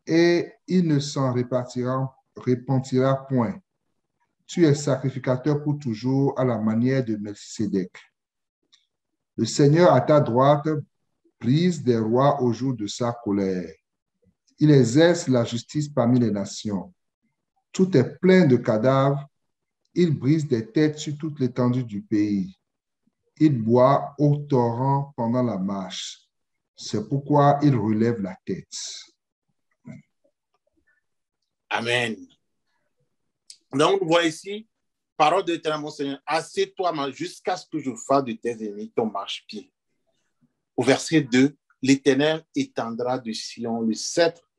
et il ne s'en repentira point. Tu es sacrificateur pour toujours à la manière de Melchisédek. Le Seigneur à ta droite brise des rois au jour de sa colère. Il exerce la justice parmi les nations. Tout est plein de cadavres. Il brise des têtes sur toute l'étendue du pays. Il boit au torrent pendant la marche. C'est pourquoi il relève la tête. Amen. Donc, on voit ici Parole de l'Éternel, mon Seigneur, assieds-toi jusqu'à ce que je fasse de tes ennemis ton marchepied. Au verset 2, l'Éternel étendra de Sion le sceptre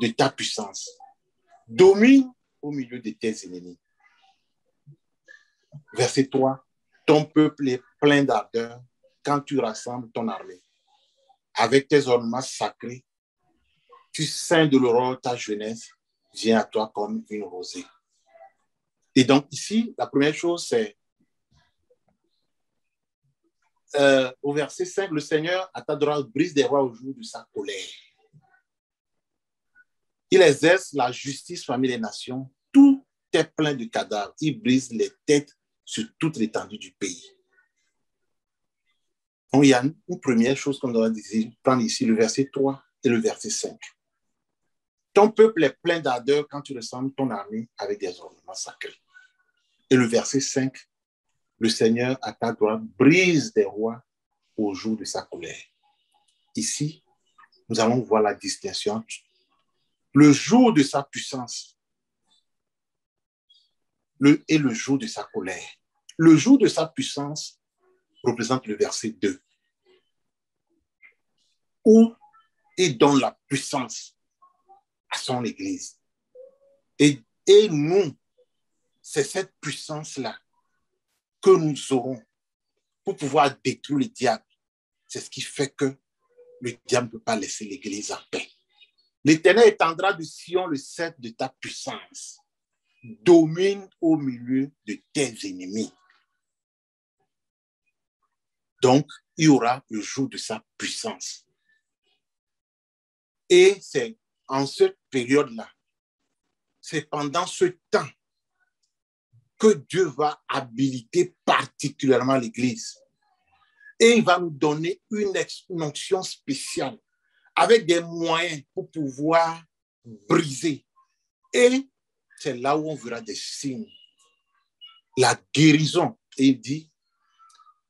de ta puissance. Domine au milieu de tes ennemis. Verset 3, ton peuple est plein d'ardeur quand tu rassembles ton armée. Avec tes ornements sacrés, tu ceins de l'aurore ta jeunesse, vient à toi comme une rosée. Et donc ici, la première chose, c'est au verset 5, le Seigneur à ta droite brise des rois au jour de sa colère. Il exerce la justice parmi les nations. Tout est plein de cadavres. Il brise les têtes sur toute l'étendue du pays. Donc, il y a une première chose qu'on doit prendre ici, le verset 3 et le verset 5. Ton peuple est plein d'ardeur quand tu ressembles ton armée avec des ornements sacrés. Et le verset 5, le Seigneur à ta droite brise des rois au jour de sa colère. Ici, nous allons voir la distinction entre le jour de sa puissance et le jour de sa colère. Le jour de sa puissance représente le verset 2, où il donne la puissance à son Église. Et nous, c'est cette puissance-là que nous aurons pour pouvoir détruire le diable. C'est ce qui fait que le diable ne peut pas laisser l'Église en paix. L'Éternel étendra de Sion le sceptre de ta puissance. Domine au milieu de tes ennemis. Donc, il y aura le jour de sa puissance. Et c'est en cette période-là, c'est pendant ce temps que Dieu va habiliter particulièrement l'Église. Et il va nous donner une onction spéciale avec des moyens pour pouvoir briser. Et c'est là où on verra des signes. La guérison. Et il dit,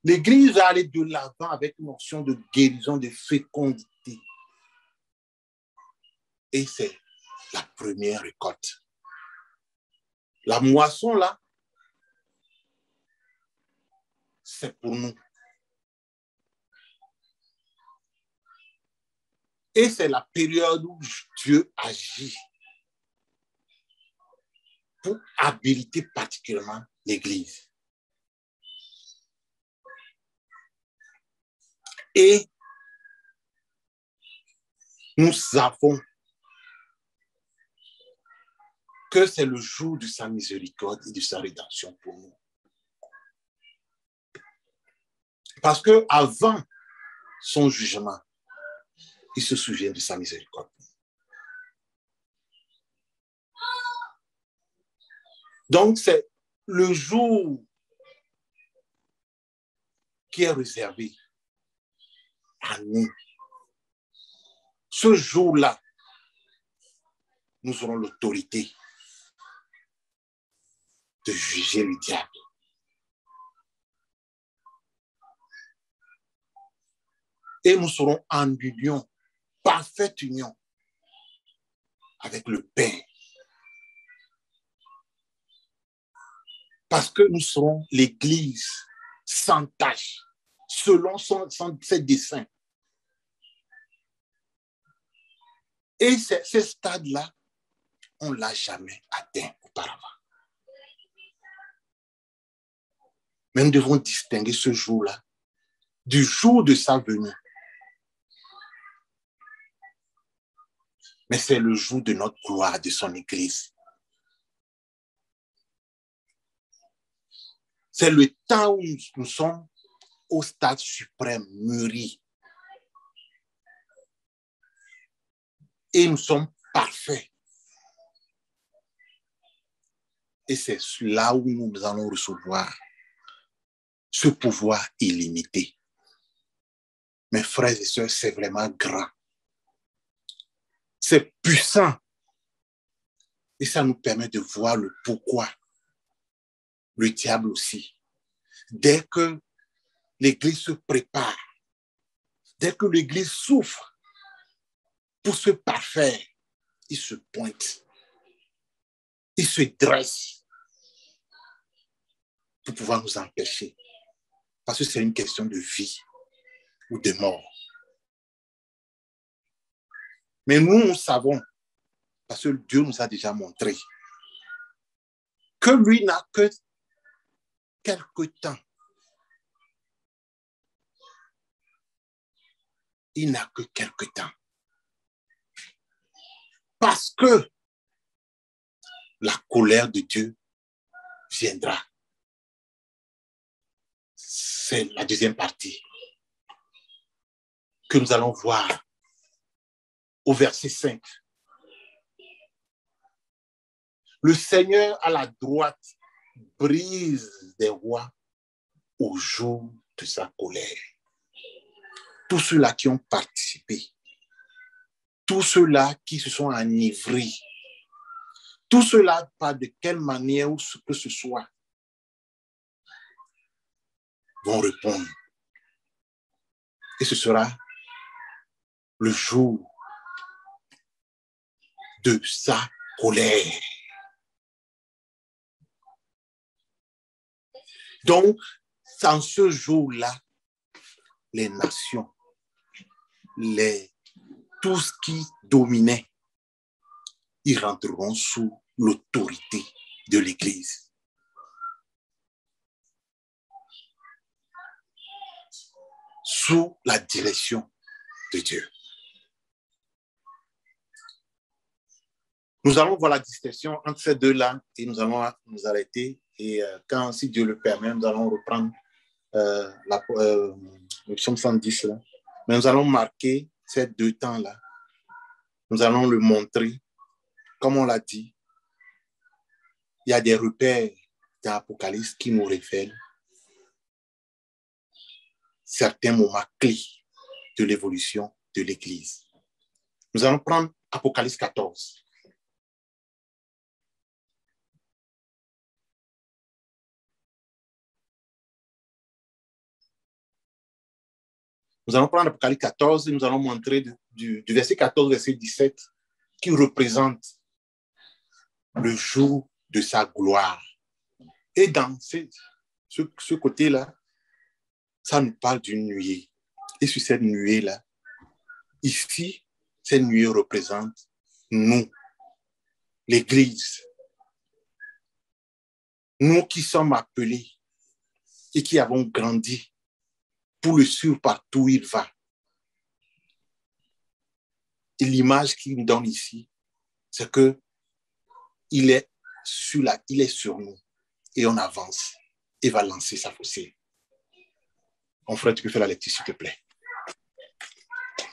l'Église va aller de l'avant avec une onction de guérison, de fécondité. Et c'est la première récolte. La moisson, là, c'est pour nous. Et c'est la période où Dieu agit pour habiliter particulièrement l'Église. Et nous savons que c'est le jour de sa miséricorde et de sa rédemption pour nous. Parce que avant son jugement, il se souvient de sa miséricorde. Donc, c'est le jour qui est réservé à nous. Ce jour-là, nous aurons l'autorité de juger le diable. Et nous serons en union, parfaite union avec le Père. Parce que nous serons l'Église sans tache, selon ses desseins. Et ce stade-là, on ne l'a jamais atteint auparavant. Mais nous devons distinguer ce jour-là du jour de sa venue. Mais c'est le jour de notre gloire, de son Église. C'est le temps où nous sommes au stade suprême, mûri. Et nous sommes parfaits. Et c'est là où nous allons recevoir ce pouvoir illimité. Mes frères et sœurs, c'est vraiment grand. C'est puissant. Et ça nous permet de voir le pourquoi. Le diable aussi. Dès que l'Église se prépare, dès que l'Église souffre pour se parfaire, il se pointe. Il se dresse. pour pouvoir nous empêcher. Parce que c'est une question de vie ou de mort. Mais nous savons, parce que Dieu nous a déjà montré, que lui n'a que quelque temps. Il n'a que quelque temps. Parce que la colère de Dieu viendra. C'est la deuxième partie que nous allons voir au verset 5. Le Seigneur à la droite brise des rois au jour de sa colère. Tous ceux-là qui ont participé, tous ceux-là qui se sont enivrés, tous ceux-là, pas de quelle manière ou ce que ce soit, vont répondre. Et ce sera le jour de sa colère. Donc, en ce jour-là, les nations, tout ce qui dominait, ils rentreront sous l'autorité de l'Église. Sous la direction de Dieu. Nous allons voir la distinction entre ces deux-là et nous allons nous arrêter. Et quand, si Dieu le permet, nous allons reprendre le psaume 110. Là. Mais nous allons marquer ces deux temps-là. Nous allons le montrer. Comme on l'a dit, il y a des repères dans l'Apocalypse qui nous révèlent certains moments clés de l'évolution de l'Église. Nous allons prendre Apocalypse 14. Nous allons prendre Apocalypse 14 et nous allons montrer du verset 14 au verset 17 qui représente le jour de sa gloire. Et dans ce côté-là, ça nous parle d'une nuée. Et sur cette nuée-là, ici, cette nuée représente nous, l'Église. Nous qui sommes appelés et qui avons grandi pour le suivre partout où il va. Et l'image qu'il nous donne ici, c'est que il est sur nous et on avance et va lancer sa faucille. Mon frère, tu peux faire la lecture, s'il te plaît.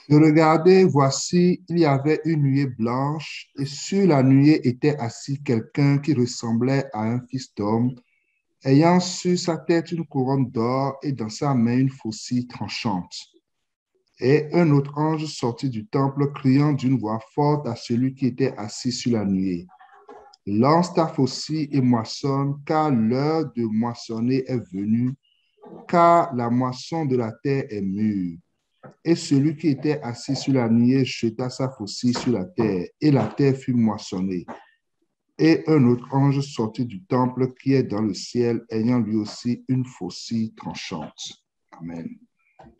Je regardais, voici, il y avait une nuée blanche, et sur la nuée était assis quelqu'un qui ressemblait à un fils d'homme, ayant sur sa tête une couronne d'or et dans sa main une faucille tranchante. Et un autre ange sortit du temple, criant d'une voix forte à celui qui était assis sur la nuée. Lance ta faucille et moissonne, car l'heure de moissonner est venue, car la moisson de la terre est mûre. Et celui qui était assis sur la nuée jeta sa faucille sur la terre, et la terre fut moissonnée. Et un autre ange sortit du temple qui est dans le ciel, ayant lui aussi une faucille tranchante. Amen.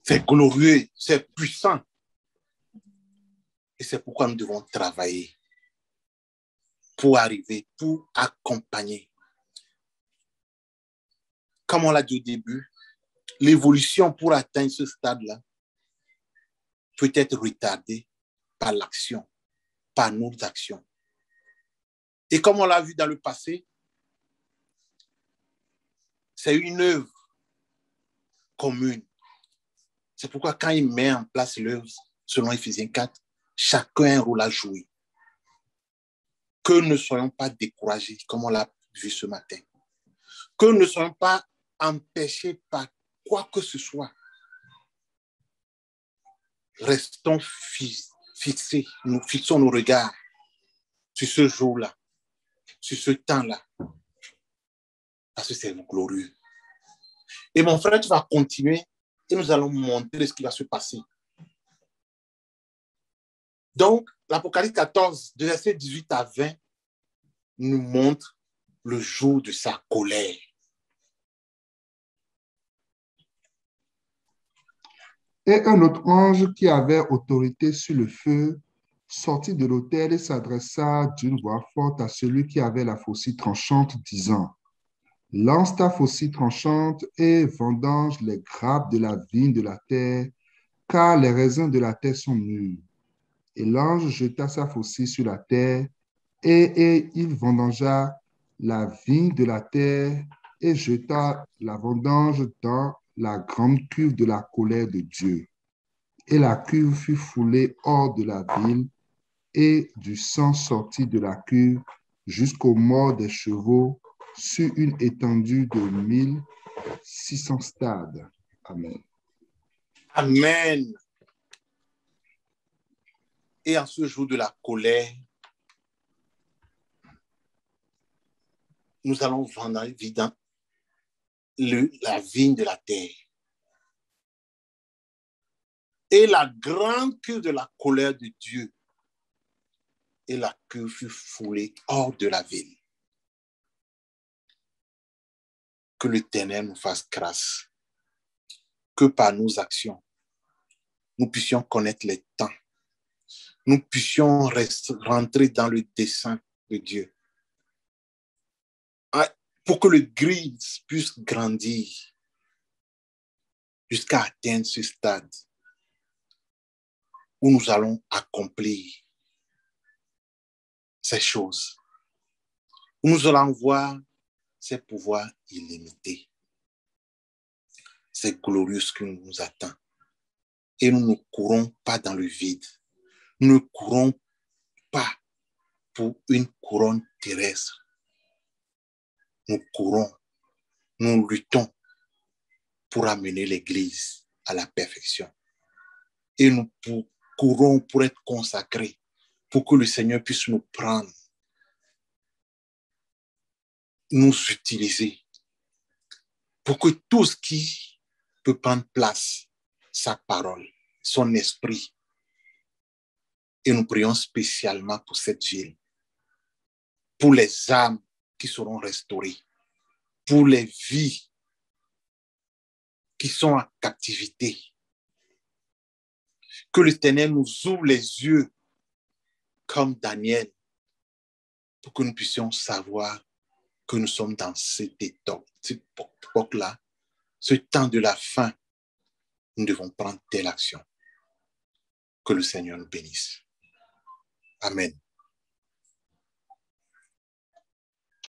C'est glorieux, c'est puissant. Et c'est pourquoi nous devons travailler pour arriver, pour accompagner. Comme on l'a dit au début, l'évolution pour atteindre ce stade-là peut être retardée par l'action, par nos actions. Et comme on l'a vu dans le passé, c'est une œuvre commune. C'est pourquoi quand il met en place l'œuvre, selon Éphésiens 4, chacun a un rôle à jouer. Que ne soyons pas découragés, comme on l'a vu ce matin. Que ne soyons pas empêchés par quoi que ce soit. Restons fixés, nous fixons nos regards sur ce jour-là, sur ce temps-là, parce que c'est glorieux. Et mon frère, tu vas continuer et nous allons montrer ce qui va se passer. Donc, l'Apocalypse 14, de verset 18 à 20, nous montre le jour de sa colère. Et un autre ange qui avait autorité sur le feu sortit de l'autel et s'adressa d'une voix forte à celui qui avait la faucille tranchante, disant, lance ta faucille tranchante et vendange les grappes de la vigne de la terre, car les raisins de la terre sont mûrs. Et l'ange jeta sa faucille sur la terre, et il vendangea la vigne de la terre et jeta la vendange dans la grande cuve de la colère de Dieu. Et la cuve fut foulée hors de la ville, et du sang sortit de la cuve jusqu'aux morts des chevaux sur une étendue de 1600 stades. Amen. Amen. Et en ce jour de la colère, nous allons vendre la vigne de la terre. Et la grande queue de la colère de Dieu, et la queue fut foulée hors de la ville. Que l'Éternel nous fasse grâce, que par nos actions, nous puissions connaître les temps, nous puissions rentrer dans le dessein de Dieu, pour que le gris puisse grandir jusqu'à atteindre ce stade où nous allons accomplir ces choses, où nous allons voir ces pouvoirs illimités. C'est glorieux ce qui nous attend. Et nous ne courons pas dans le vide. Nous ne courons pas pour une couronne terrestre. Nous courons, nous luttons pour amener l'Église à la perfection. Et nous courons pour être consacrés, pour que le Seigneur puisse nous prendre, nous utiliser, pour que tout ce qui peut prendre place, sa parole, son esprit. Et nous prions spécialement pour cette ville, pour les âmes qui seront restaurées, pour les vies qui sont en captivité. Que l'Éternel nous ouvre les yeux comme Daniel, pour que nous puissions savoir que nous sommes dans cette époque-là, ce temps de la fin. Nous devons prendre telle action. Que le Seigneur nous bénisse. Amen.